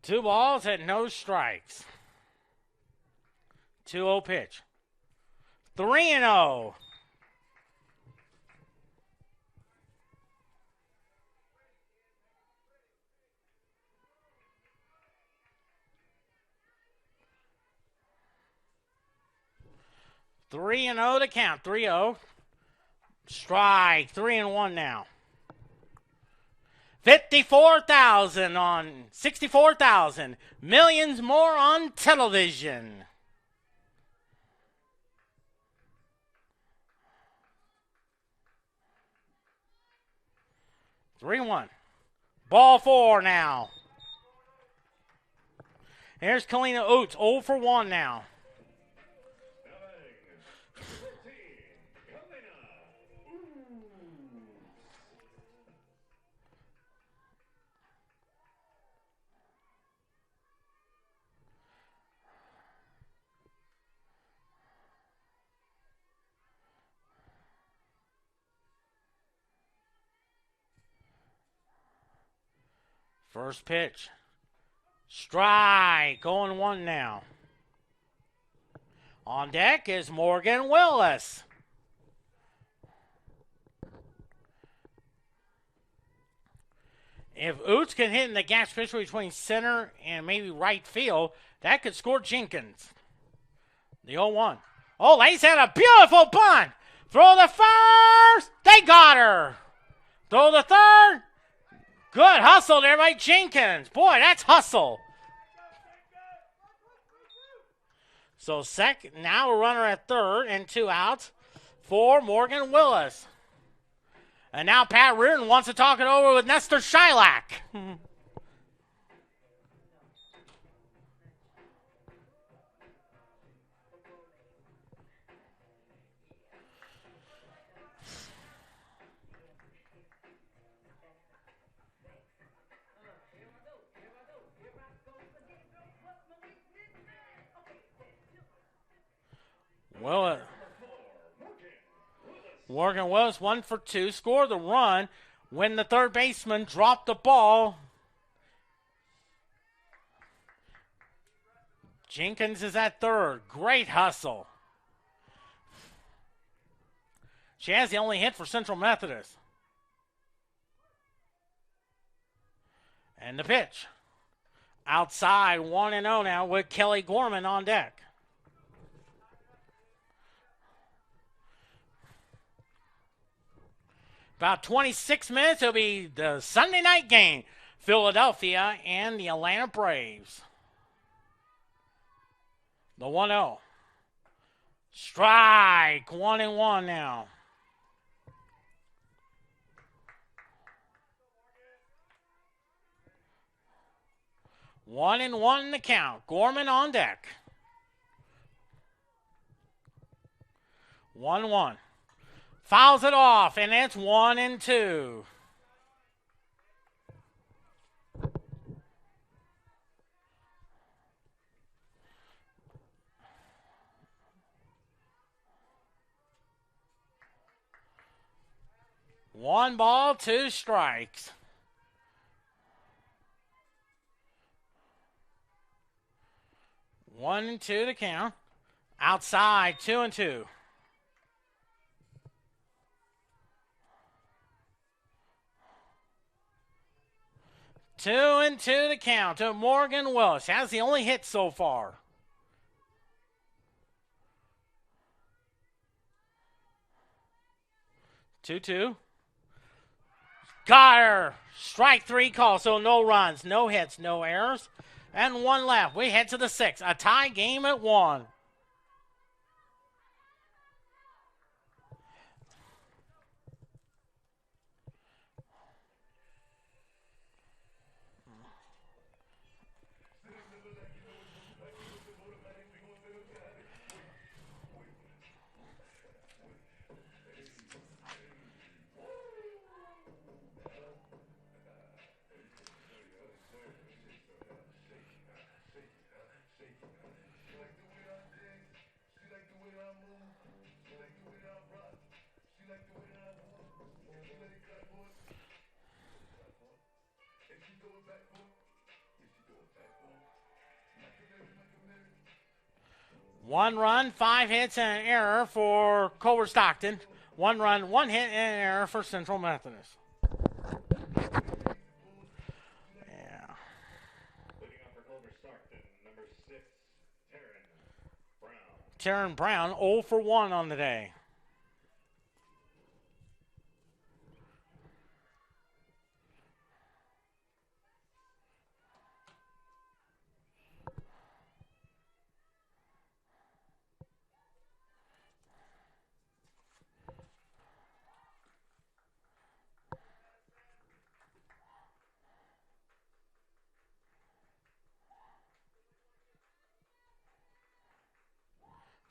Two balls and no strikes. 2-0 pitch. 3-0. Three and 0 to count. 3-0. Strike. 3-1 now. 54,000 on 64,000. Millions more on television. 3-1. Ball 4 now. Here's Kalina Oates. 0 for 1 now. First pitch. Strike. 0-1 now. On deck is Morgan Willis. If Oots can hit in the gap, especially between center and maybe right field, that could score Jenkins. The 0-1. Oh, Lace had a beautiful bunt. Throw the first. They got her. Throw the third. Good hustle there by Jenkins. Boy, that's hustle. So now a runner at third and 2 outs for Morgan Willis. And now Pat Reardon wants to talk it over with Nestor Shylock. Willis. Morgan Willis 1 for 2, scored the run when the third baseman dropped the ball. Jenkins is at third. Great hustle. She has the only hit for Central Methodist. And the pitch. Outside 1-0 now with Kelly Gorman on deck. About 26 minutes, it'll be the Sunday night game. Philadelphia and the Atlanta Braves. The 1-0. Strike. 1-1 now. One and one in the count. Gorman on deck. 1-1. Fouls it off, and it's 1-2. One ball, 2 strikes. One and 2 to count. Outside, 2-2. 2-2 to count to Morgan Willis. Has the only hit so far. 2-2. Got her. Strike 3 call, so no runs, no hits, no errors. And 1 left. We head to the 6th. A tie game at 1. One run, 5 hits, and an error for Culver-Stockton. 1 run, 1 hit, and an error for Central Methodist. Yeah. Leading off for Culver-Stockton, number 6, Taryn Brown. Taryn Brown, 0 for 1 on the day.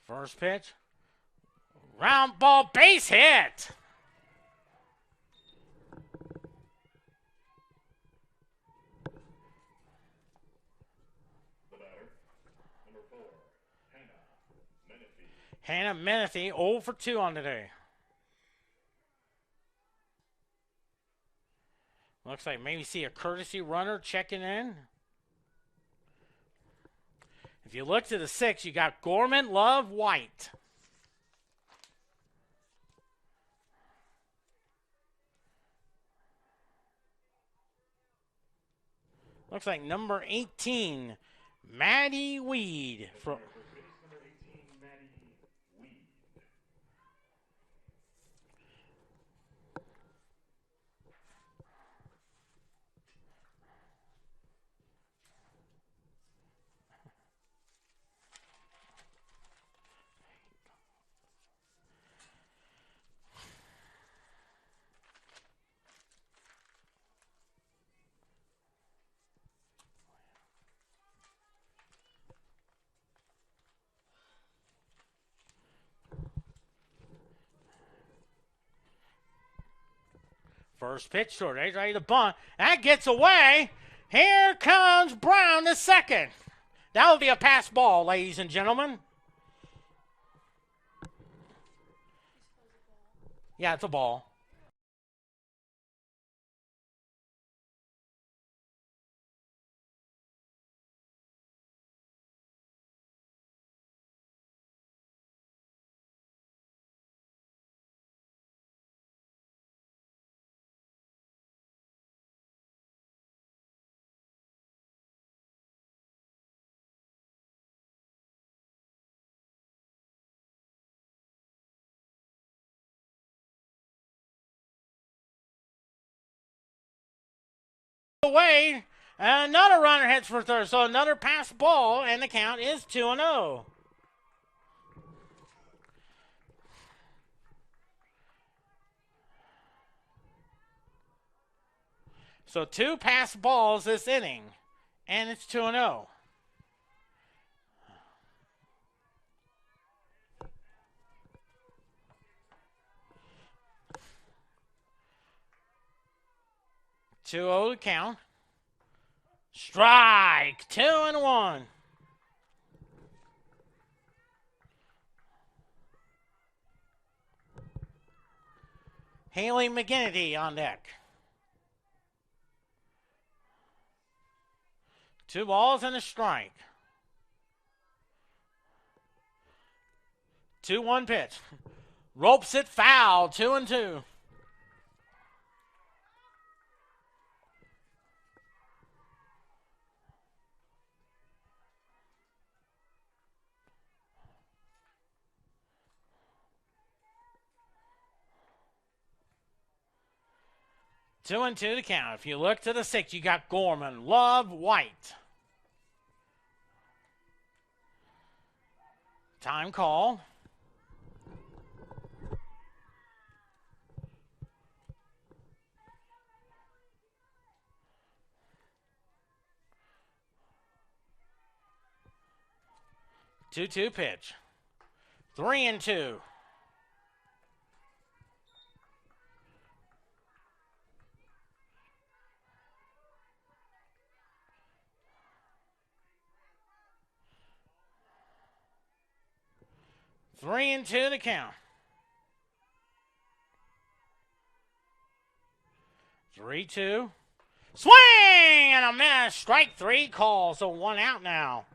First pitch. Round ball, base hit. The batter, number 4, Hannah Menifee. Hannah Menifee, 0 for 2 on the day. Looks like maybe see a courtesy runner checking in. If you look to the 6, you got Gorman, Love, White. Looks like number 18, Maddie Weed. Number 18, Maddie Weed. First pitch short. He's ready to bunt. That gets away. Here comes Brown to second. That will be a pass ball, ladies and gentlemen. Yeah, it's a ball. Away. Another runner hits for third. So another pass ball, and the count is 2-0. So 2 pass balls this inning, and it's 2-0. Two-0 to count. Strike. 2-1. Haley McGinnity on deck. 2 balls and a strike. 2-1 pitch. Ropes it foul. 2-2. Two and two to count. If you look to the 6, you got Gorman, Love, White. Time call. Two pitch. 3-2. Three and two to count. 3-2. Swing and a miss. Strike 3 call. So 1 out now.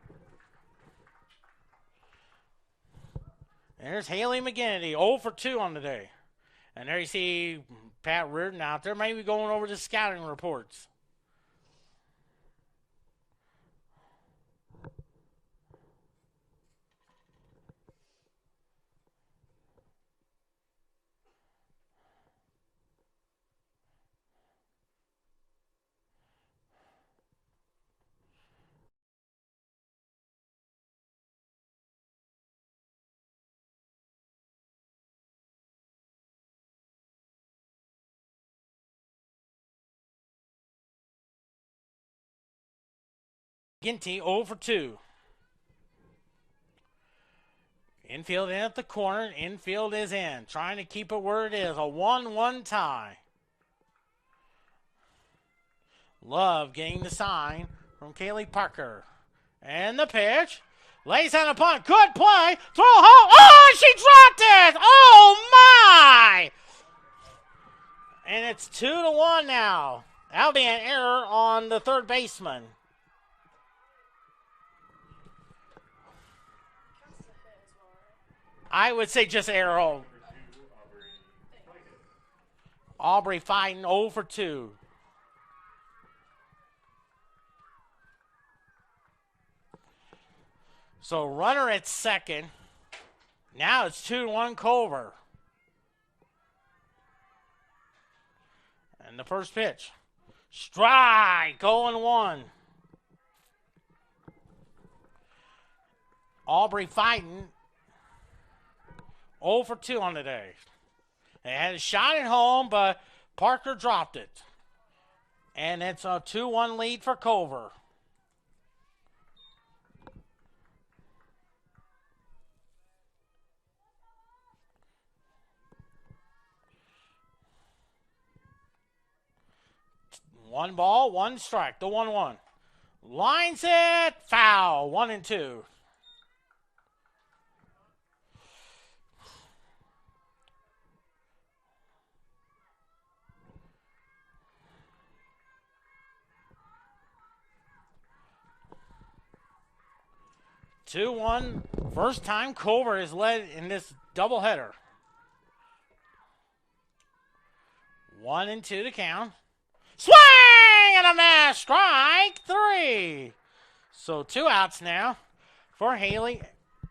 There's Haley McGinnity, 0 for 2 on the day. And there you see Pat Reardon out there, maybe going over the scouting reports. Ginty 0 for 2. Infield in at the corner. Infield is in. Trying to keep it where it is. A 1-1 tie. Love getting the sign from Kaylee Parker. And the pitch. Lays on a punt. Good play. Throw home. Oh, she dropped it. Oh, my. And it's 2-1 now. That'll be an error on the third baseman. I would say just arrow. Aubrey fighting 0 for 2. So runner at second. Now it's 2-1 Culver. And the first pitch. Strike. 0-1. Aubrey fighting 0 for 2 on the day. They had a shot at home, but Parker dropped it. And it's a 2-1 lead for Culver. 1 ball, 1 strike. The 1-1. Lines it. Foul. 1-2. Two one. First time Culver is led in this doubleheader. 1-2 to count. Swing and a miss. Strike 3. So 2 outs now for Haley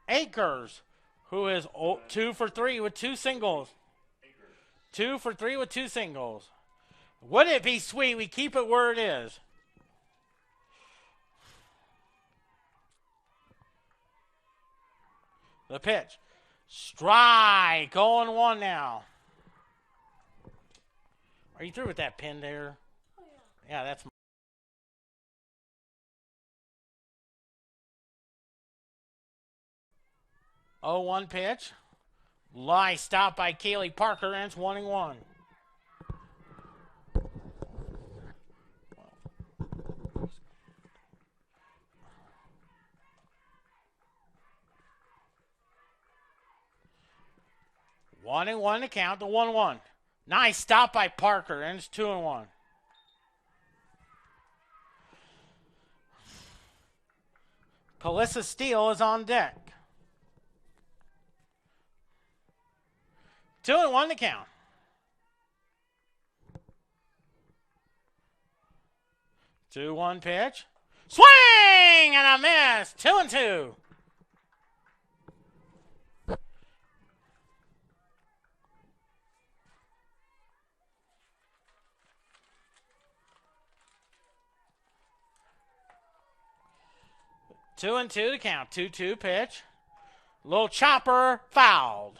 Akers, who is 2 for 3 with 2 singles. 2 for 3 with 2 singles. Wouldn't it be sweet? We keep it where it is. The pitch. Strike. 0-1 now. Are you through with that pin there? Oh, yeah. Yeah, that's. 0-1 pitch. Lie stopped by Kaylee Parker, and it's 1-1. One and one to count. The 1-1. Nice stop by Parker, and it's 2-1. Calissa Steele is on deck. 2-1 to count. 2-1 pitch. Swing and a miss. 2-2. Two and two to count. 2-2 pitch. Little chopper fouled.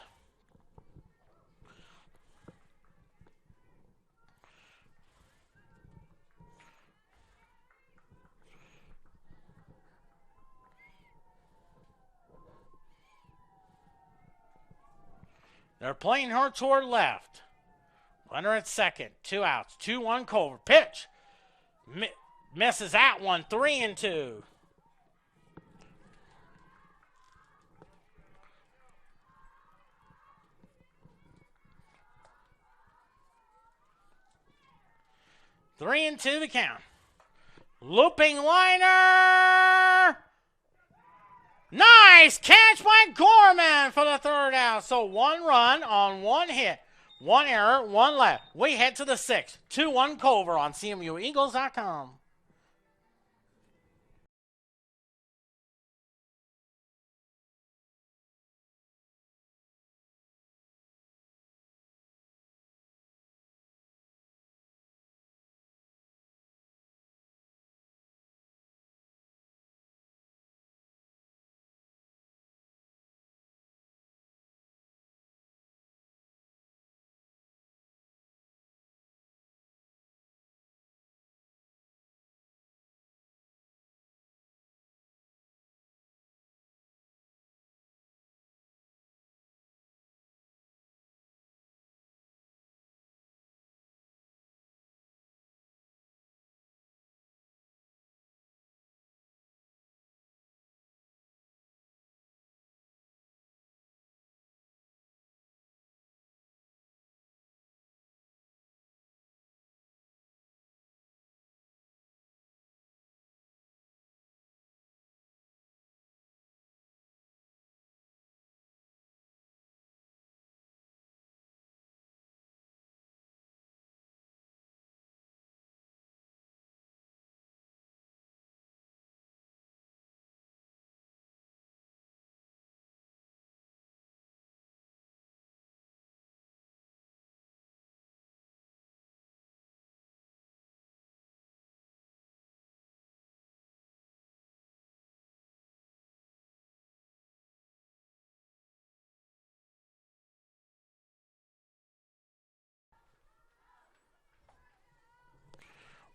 They're playing her toward left. Runner at second. 2 outs. 2-1 Culver. Pitch. Misses that one. 3-2. Three and two to count. Looping liner. Nice catch by Gorman for the 3rd out. So 1 run on 1 hit. 1 error, 1 left. We head to the 6th. 2-1 Culver on CMUEagles.com.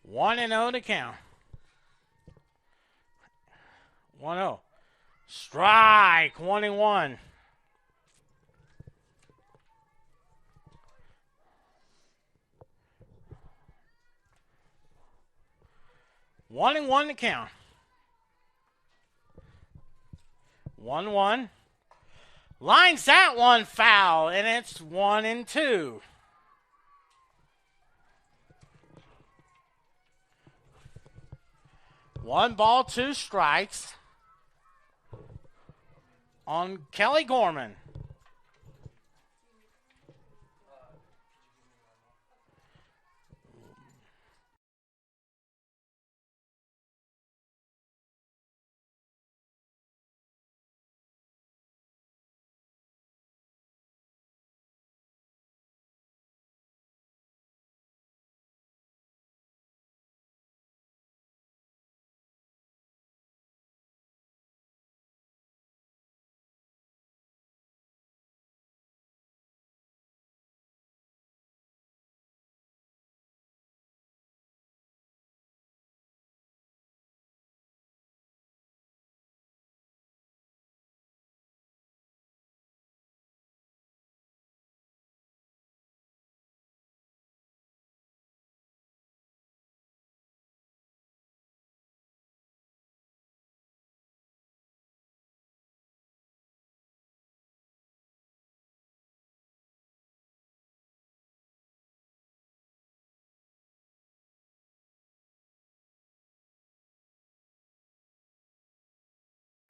One and 0 to count. 1-0. Strike. 1-1. 1-1 to count. 1-1. Lines that one foul, and it's 1-2. One ball, two strikes on Kelly Gorman.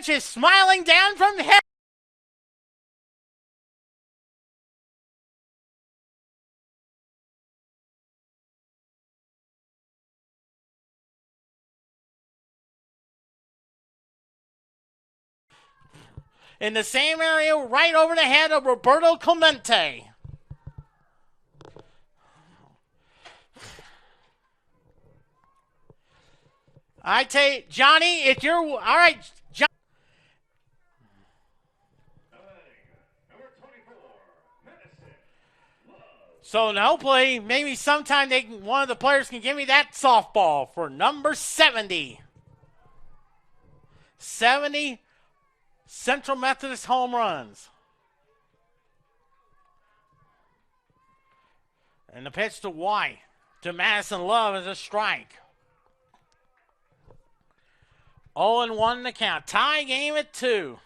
Is smiling down from heaven. In the same area, right over the head of Roberto Clemente. I tell you, Johnny, if you're all right, Johnny. Number 24, Medicine. So hopefully, maybe sometime one of the players can give me that softball for number 70. 70 Central Methodist home runs. And the pitch to White. To Madison Love is a strike. 0-1 the count. Tie game at 2.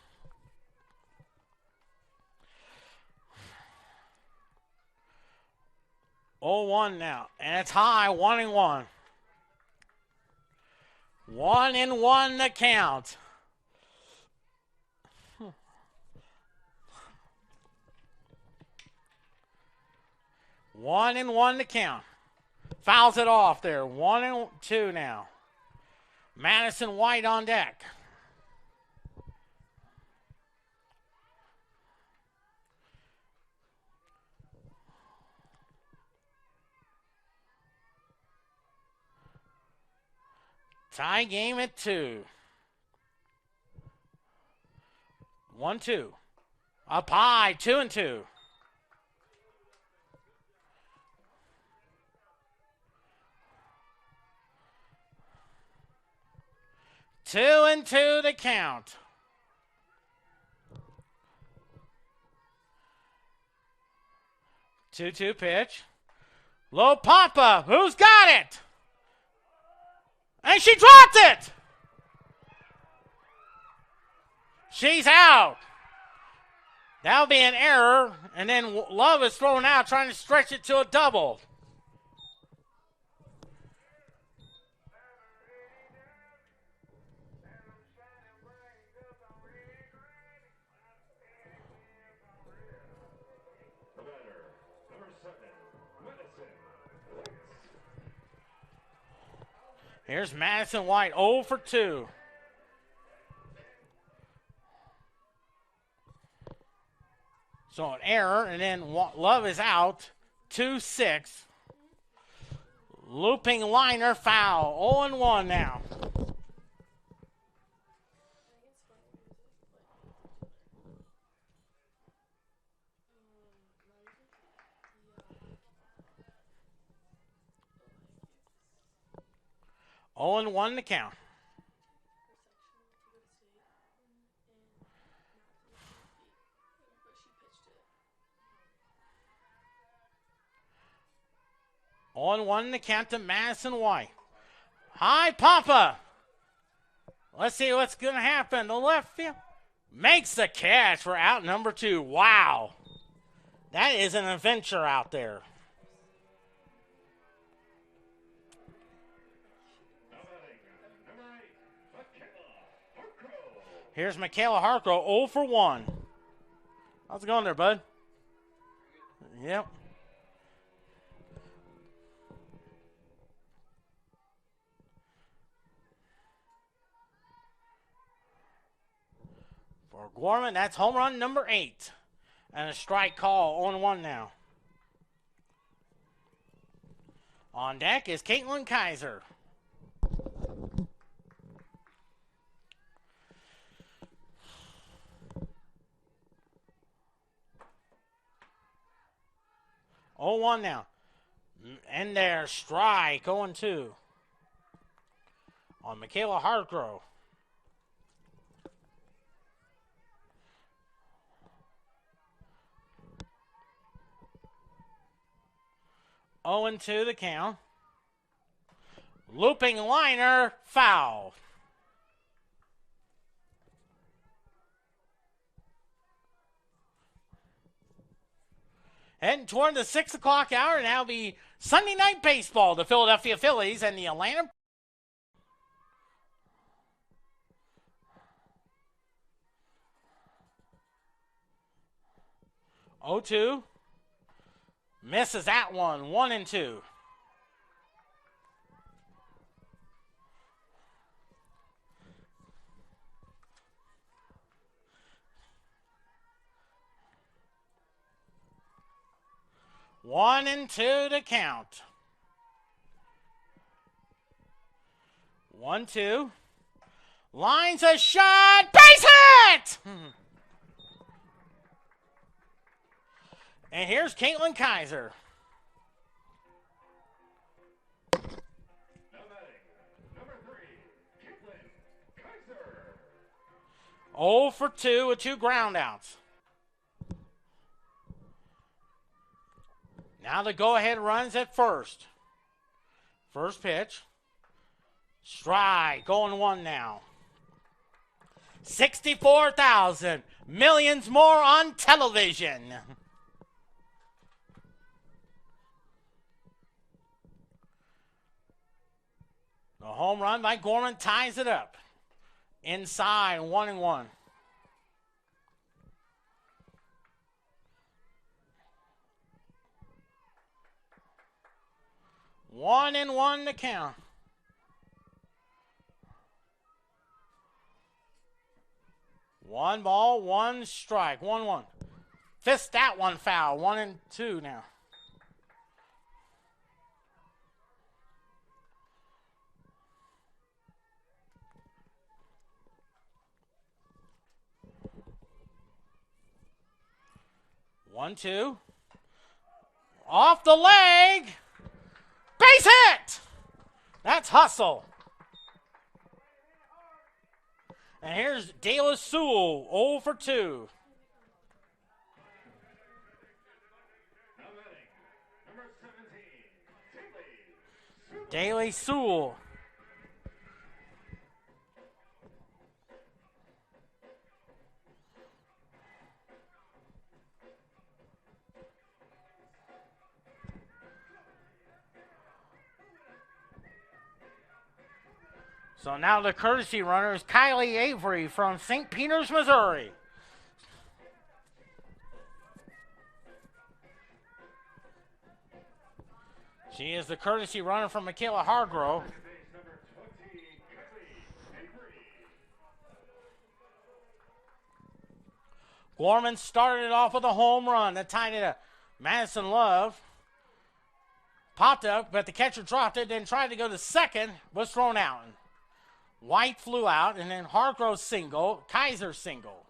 Oh, 1 now. And it's high, 1-1. 1-1 the count. One and one to count. Fouls it off there. 1-2 now. Madison White on deck. Tie game at 2. 1-2. Up high, 2-2. Two and two to count. Two pitch. Low Papa. Who's got it? And she dropped it. She's out. That'll be an error. And then Love is thrown out trying to stretch it to a double. Here's Madison White, 0 for 2. So an error, and then Love is out, 2-6. Looping liner foul, 0-1 now. Oh and 1 to count. On 1 to count to Madison White. Hi, Papa. Let's see what's going to happen. The left field makes the catch for out number 2. Wow. That is an adventure out there. Here's Michaela Harcrow, 0 for 1. How's it going there, bud? Yep. For Gorman, that's home run number 8. And a strike call, 0-1 now. On deck is Caitlin Kaiser. Oh, 1 now. And there, strike, 0-2. On Michaela Hargrove. 0-2 the count. Looping liner, foul. Heading toward the 6 o'clock hour, now be Sunday Night Baseball. The Philadelphia Phillies and the Atlanta. Oh, 2. Misses that one. 1-2. One and two to count. 1-2. Lines a shot. Base hit! And here's Caitlin Kaiser. Number 3, Caitlin Kaiser. 0 for 2 with 2 groundouts. Now the go-ahead runs at first. First pitch. Strike, 0-1 now. 64,000. Millions more on television. The home run by Gorman ties it up. Inside, 1-1. 1-1 to count. One ball, one strike, 1-1. Fist that one foul, 1-2 now. One, two. Off the leg. Base hit. That's hustle. And here's De La Sewell, 0 for 2. Number 17, De La Sewell. So now the courtesy runner is Kylie Avery from St. Peters, Missouri. She is the courtesy runner from Michaela Hargrove. number 20, Kylie Avery. Gorman started off with a home run that tied it up. Madison Love popped up, but the catcher dropped it, then tried to go to second, was thrown out. White flew out, and then Hargrove single, Kaiser single.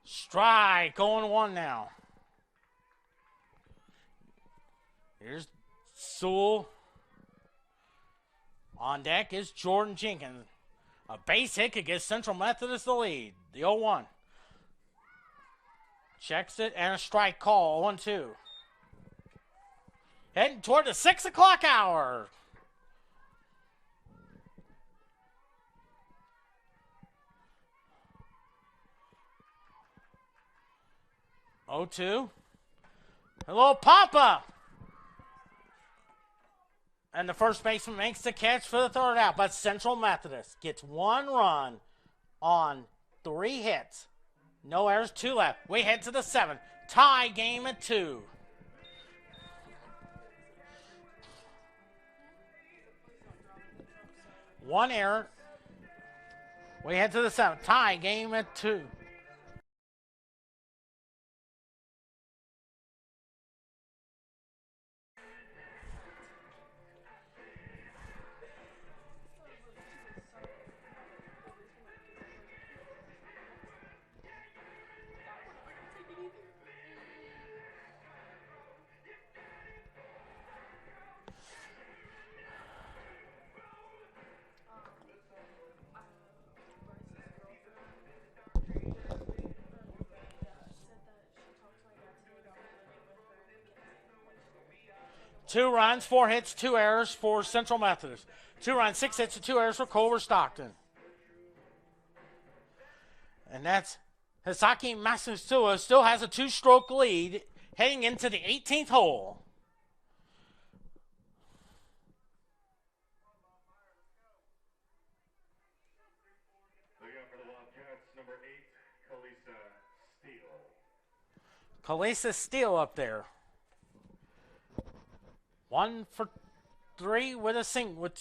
Strike, 0-1 now. Here's Sewell. On deck is Jordan Jenkins. A base hit could give Central Methodist the lead. The 0-1. Checks it, and a strike call, 1-2. Heading toward the 6 o'clock hour. Oh, 2. A little pop-up. And the first baseman makes the catch for the third out. But Central Methodist gets 1 run on 3 hits. No errors, 2 left. We head to the 7th. Tie game at 2. One error. We head to the 7th. Tie game at 2. Two runs, 4 hits, 2 errors for Central Methodist. 2 runs, 6 hits, and 2 errors for Culver-Stockton. And that's Hisaki Masusuo still has a 2-stroke lead heading into the 18th hole. Looking out for the Wildcats, number 8, Kalisa Steele up there. 1 for 3 with a single.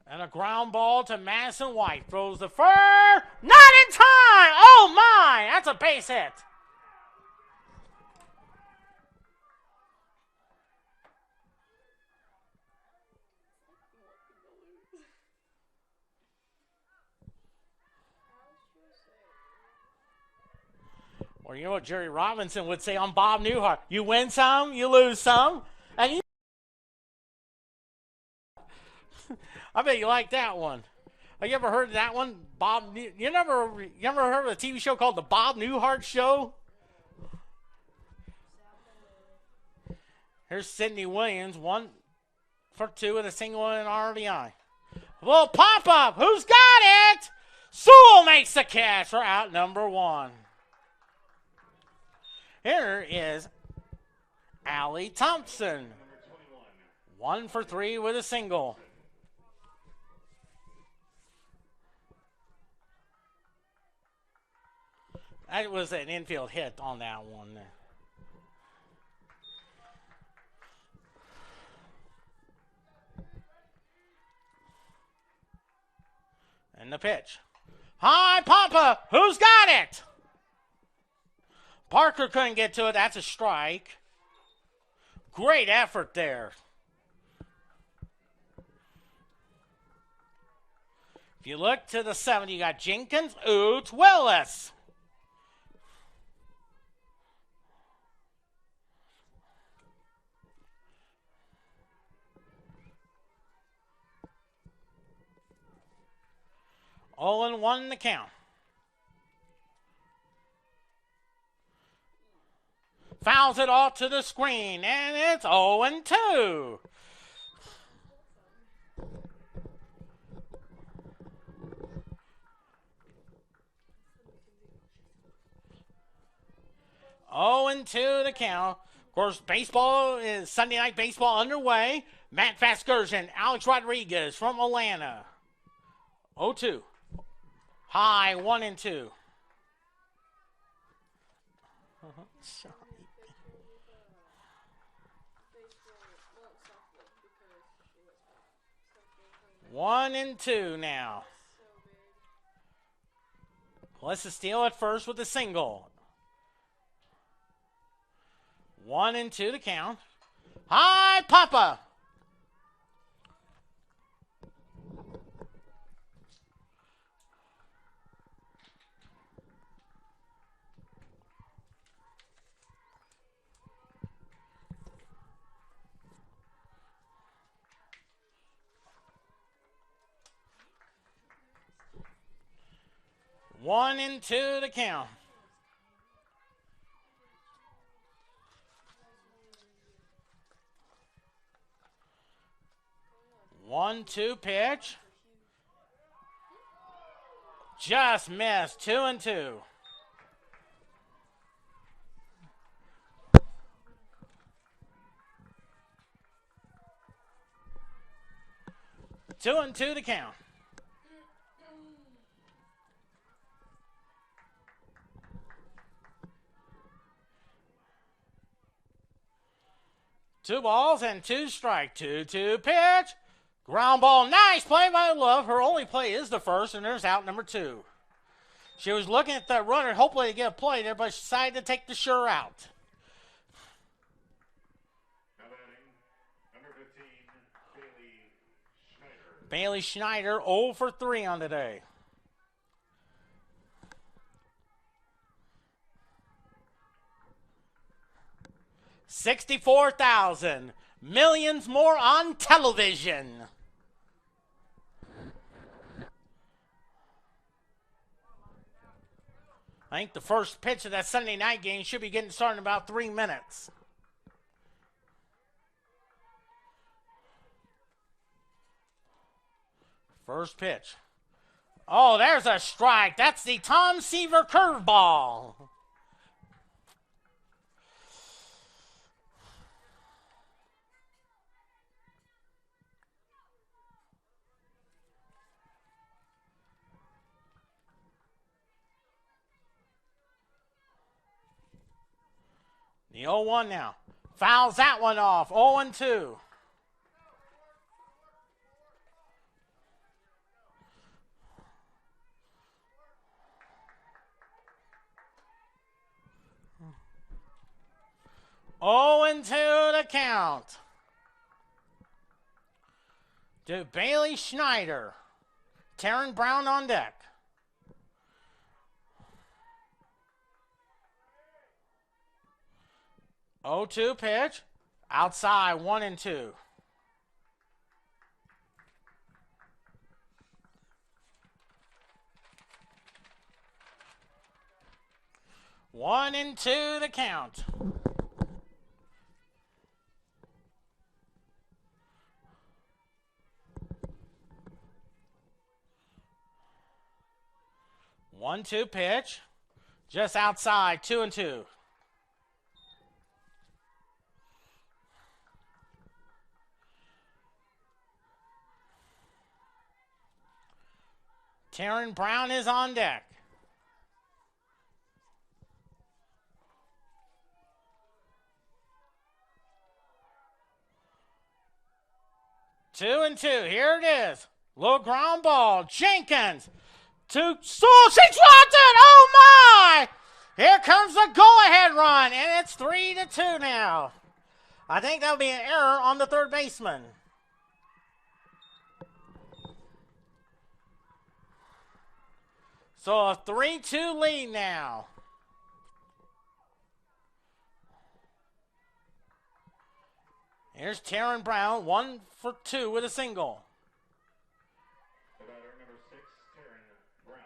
And a ground ball to Madison White. Throws the fur. Not in time! Oh my! That's a base hit. Or you know what Jerry Robinson would say on Bob Newhart? You win some, you lose some. And I bet you like that one. Have you ever heard of that one? You never heard of a TV show called The Bob Newhart Show? Here's Sidney Williams, 1 for 2 with a single and an RBI. A little pop-up. Who's got it? Sewell makes the catch for out number 1. Here is Allie Thompson. 1 for 3 with a single. That was an infield hit on that one there. And the pitch. Hi, Papa. Who's got it? Parker couldn't get to it. That's a strike. Great effort there. If you look to the 7, you got Jenkins, Oots, Willis. All in 1 the count. Fouls it off to the screen, and it's 0-2. Oh, and 2 the count. Of course, baseball is Sunday night baseball underway. Matt Vasgersian, Alex Rodriguez from Atlanta. 0-2. High 1-2. One and 2 now. Melissa Steele at first with a single. 1-2 to count. Hi, Papa. 1-2 to count. 1-2 pitch. Just missed. 2-2. Two and two to count. Two balls and two strike. 2-2 pitch. Ground ball. Nice play by Love. Her only play is the first, and there's out number 2. She was looking at that runner, hopefully to get a play there, but she decided to take the sure out. Now batting, number 15, Schneider. Bailey Schneider 0 for 3 on the day. $64,000. Millions more on television. I think the first pitch of that Sunday night game should be getting started in about 3 minutes. First pitch. Oh, there's a strike. That's the Tom Seaver curveball. The 0-1 now. Fouls that one off. 0-2. Oh, and 2 to count. To Bailey Schneider. Taryn Brown on deck. 0-2 pitch. Outside, 1-2. One and two to count. 1-2 pitch. Just outside, 2-2. Taryn Brown is on deck. Two and two. Here it is. Low ground ball. Jenkins to Stool. She dropped it. Oh my! Here comes the go-ahead run, and it's 3-2 now. I think that'll be an error on the third baseman. So a 3-2 lead now. Here's Taryn Brown, 1 for 2 with a single. The batter, number 6, Taryn Brown.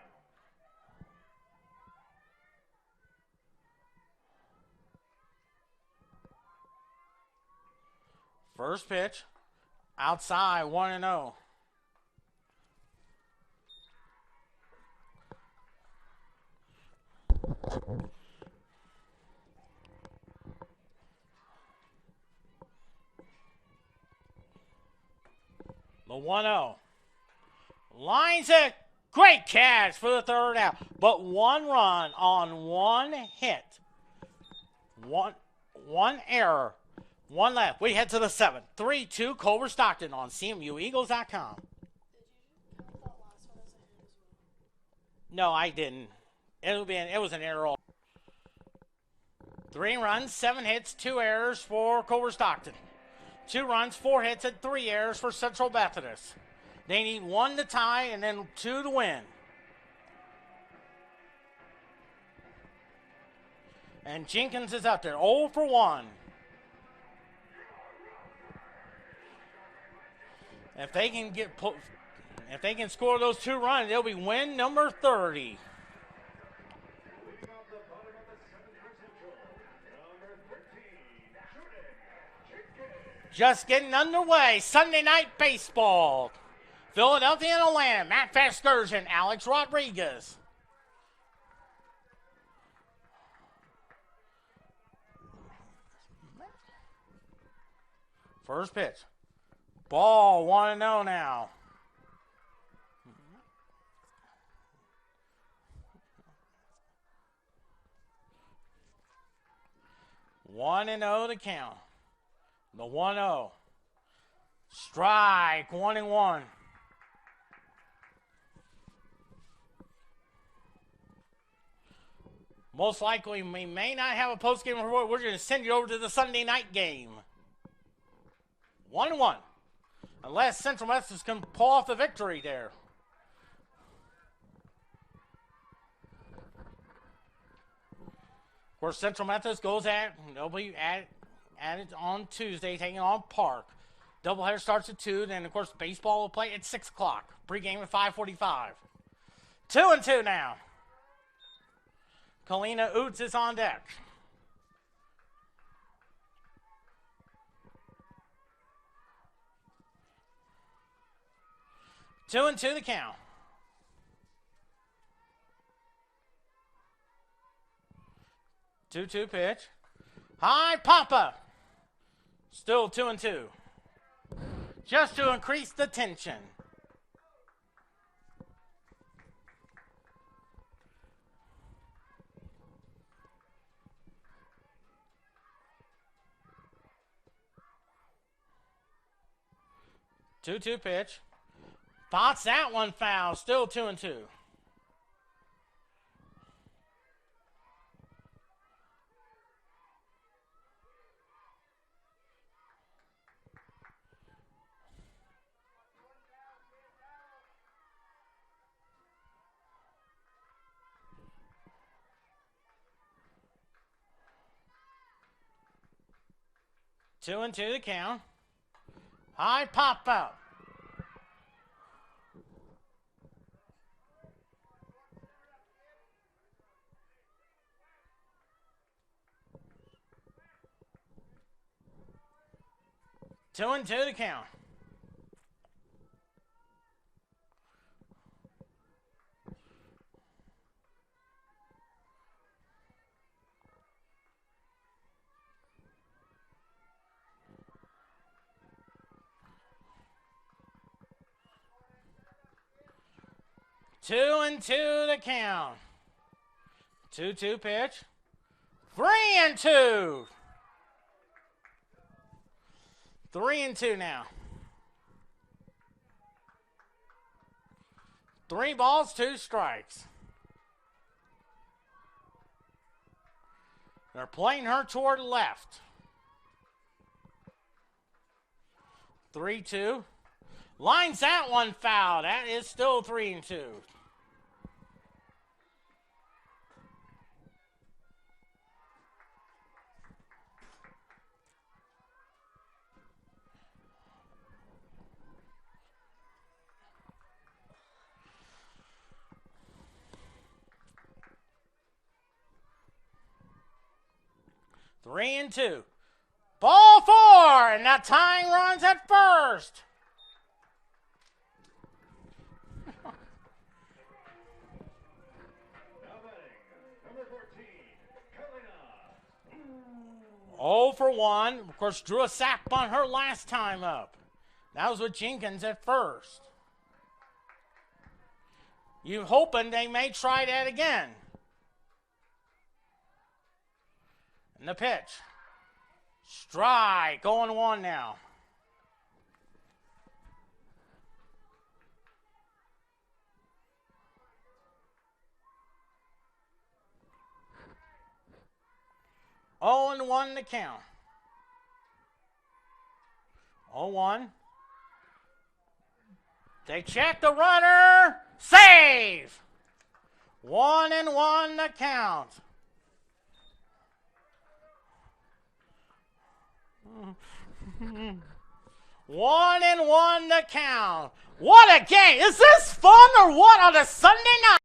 First pitch, outside, 1-0. The 1-0. Lines it. Great catch for the third out. But one run on one hit. One error. One left. We head to the 7th. 3-2 Culver-Stockton on CMUEagles.com. No, I didn't. It was an error. 3 runs, 7 hits, 2 errors for Culver-Stockton. 2 runs, 4 hits, and 3 errors for Central Methodist. They need 1 to tie and then 2 to win. And Jenkins is out there, 0 for 1. If they can score those 2 runs, they'll be win number 30. Just getting underway. Sunday night baseball. Philadelphia and Atlanta. Matt Vasgersian, Alex Rodriguez. First pitch. Ball 1-0 now. One and 0 to count. The 1-0. Strike 1-1. Most likely, we may not have a post-game report. We're going to send you over to the Sunday night game. 1-1. Unless Central Methodist can pull off the victory there. Of course, Central Methodist they'll be at it on Tuesday, taking on Park. Doubleheader starts at 2, then, of course, baseball will play at 6 o'clock. Pre-game at 5:45. 2-2 now. Kalina Oots is on deck. Two and 2 the count. 2-2 pitch. High Papa. Still 2-2. Just to increase the tension. Two pitch. Bots that one foul. Still 2-2. Two and 2 the count. High pop out. Two and 2 to count. Two and 2 to count. 2-2 pitch. 3-2. 3-2 now. 3 balls, 2 strikes. They're playing her toward left. 3-2. Lines that one foul. That is still 3-2. Three and 2. Ball 4, and that tying runs at first. Oh for 1. Of course, drew a sack on her last time up. That was with Jenkins at first. You hoping they may try that again. And the pitch. Strike. 0-1 now. Oh and 1 to count. 0-1. They check the runner. Save. 1-1 to count. One and 1 to count. What a game. Is this fun or what on a Sunday night?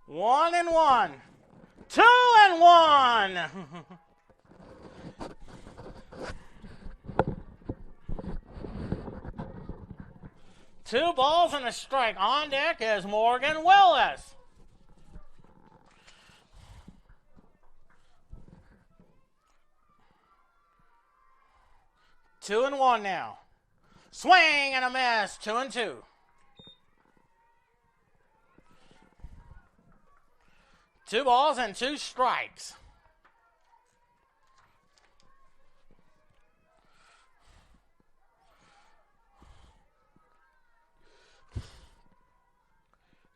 One and 1. 2-1. Two balls and a strike. On deck is Morgan Willis. Two and one now. Swing and a miss. 2-2. Two balls and two strikes.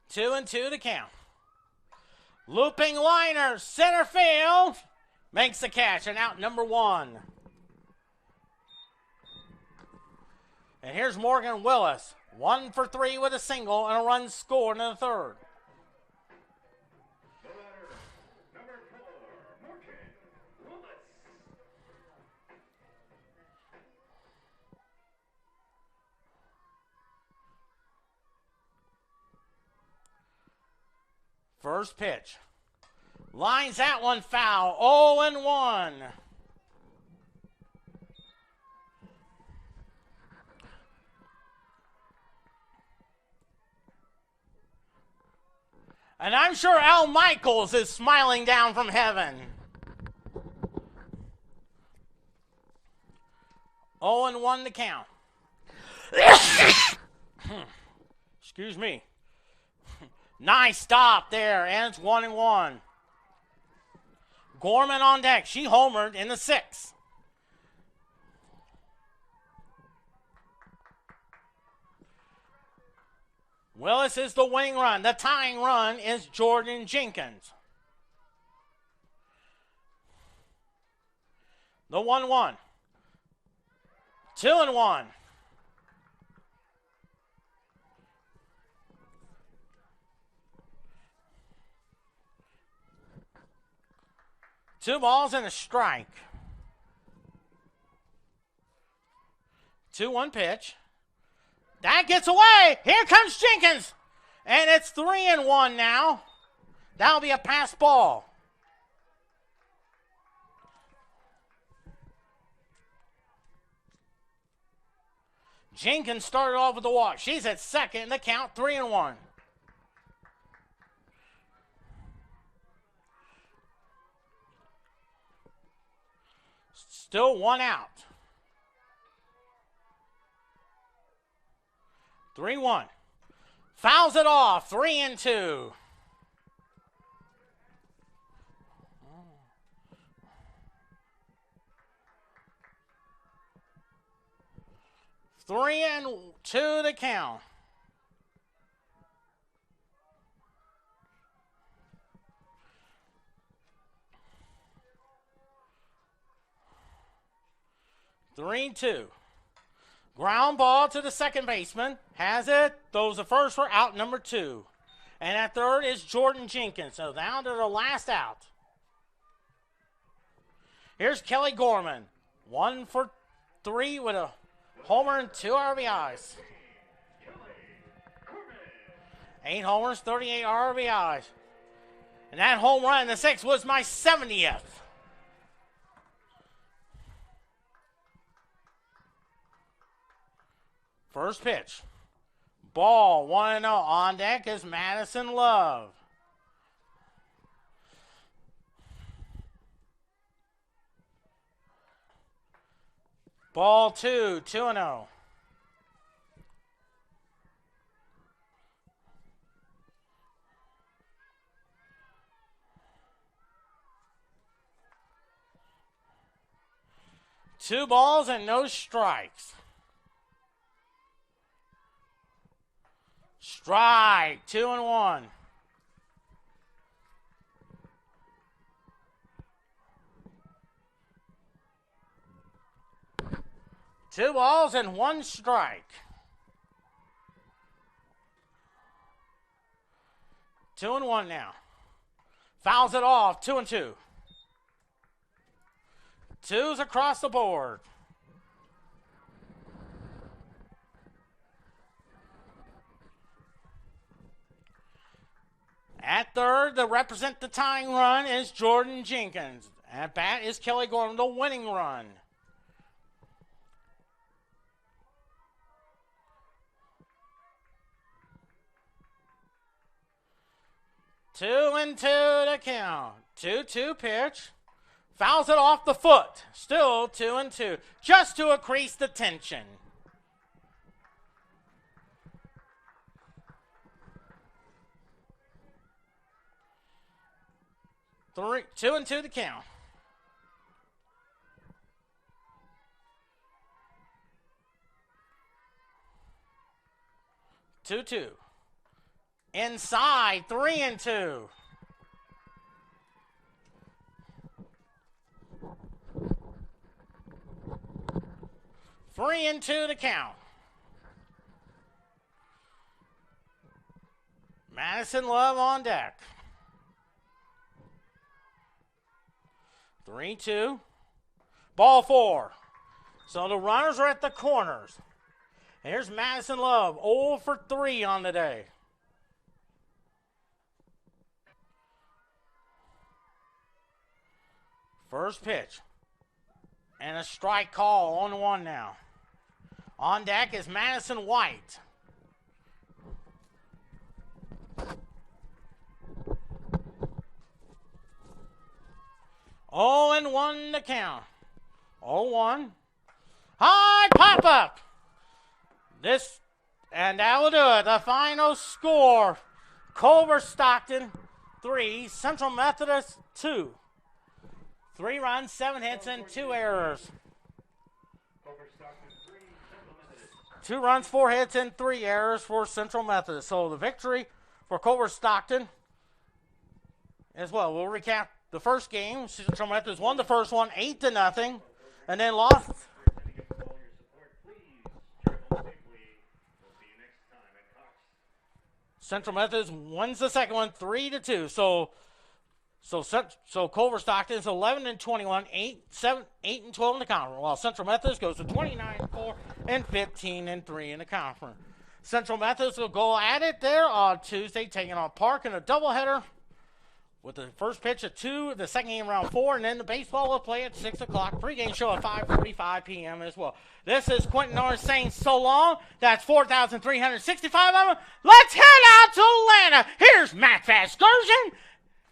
Two and two to count. Looping liner, center field. Makes the catch, and out number one. And here's Morgan Willis. 1 for 3 with a single and a run scored in the third. The batter, number 4, Morgan Willis. First pitch. Lines that one foul. 0-1. And I'm sure Al Michaels is smiling down from heaven. 0-1 to count. Excuse me. Nice stop there, and it's 1-1. Gorman on deck. She homered in the sixth. Willis is the winning run. The tying run is Jordan Jenkins. The 1-1. 2-1. Two balls and a strike. 2-1 pitch. That gets away. Here comes Jenkins. And it's 3-1 now. That'll be a pass ball. Jenkins started off with a walk. She's at second. The count 3-1. Still one out. 3-1. Fouls it off. 3-2. Three and two to count. Three and two. Ground ball to the second baseman. Has it. Throws the first for out number 2. And at third is Jordan Jenkins. So down to the last out. Here's Kelly Gorman. 1 for 3 with a homer and 2 RBIs. 8 homers, 38 RBIs. And that home run in the 6th was my 70th. First pitch. Ball 1-0. On deck is Madison Love. Ball 2, 2-0. Two balls and no strikes. Strike, 2-1. Two balls and 1 strike. 2-1 now. Fouls it off, 2-2. 2's across the board. At third, to represent the tying run is Jordan Jenkins. At bat is Kelly Gordon, the winning run. Two and two to count. 2-2 pitch. Fouls it off the foot. Still 2 and 2. Just to increase the tension. 2 and 2 to count. Two. Inside, 3 and 2. Three and 2 to count. Madison Love on deck. 3-2. Ball 4. So the runners are at the corners. Here's Madison Love, 0 for 3 on the day. First pitch. And a strike call on 1 now. On deck is Madison White. Oh, and 1 to count. 0-1. High pop up. And that will do it. The final score: Culver-Stockton 3, Central Methodist 2. 3 runs, 7 hits, and 2 errors. 2 runs, 4 hits, and 3 errors for Central Methodist. So the victory for Culver-Stockton as well. We'll recap the first game. Central Methodist won the first one 8-0, and then lost. Central Methodist wins the second one 3-2. So Culver-Stockton is 11-21, 8-12 in the conference, while Central Methodist goes to 29-4 and 15-3 in the conference. Central Methodist will go at it there on Tuesday, taking on Park in a doubleheader with the first pitch at 2, the second game around 4, and then the baseball will play at 6 o'clock. Pregame show at 5:45 p.m. as well. This is Quentin Norris saying so long. That's 4,365 of them. Let's head out to Atlanta. Here's Matt Vasgersian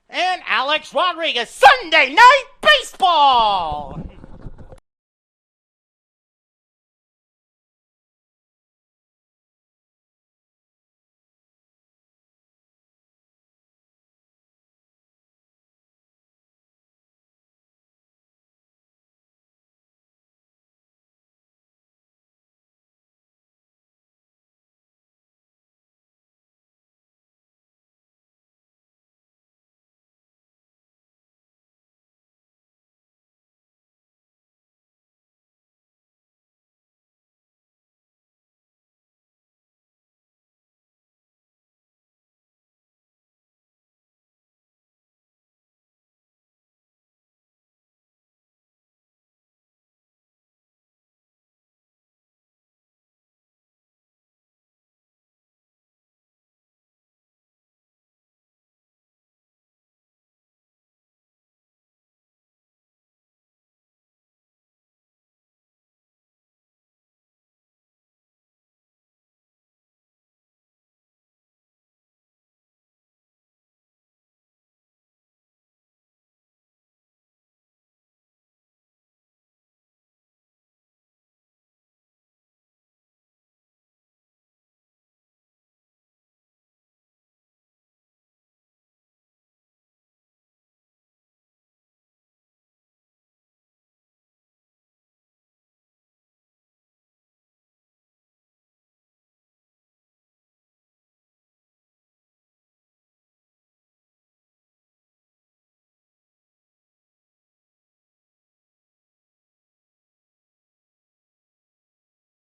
and Alex Rodriguez. Sunday Night Baseball.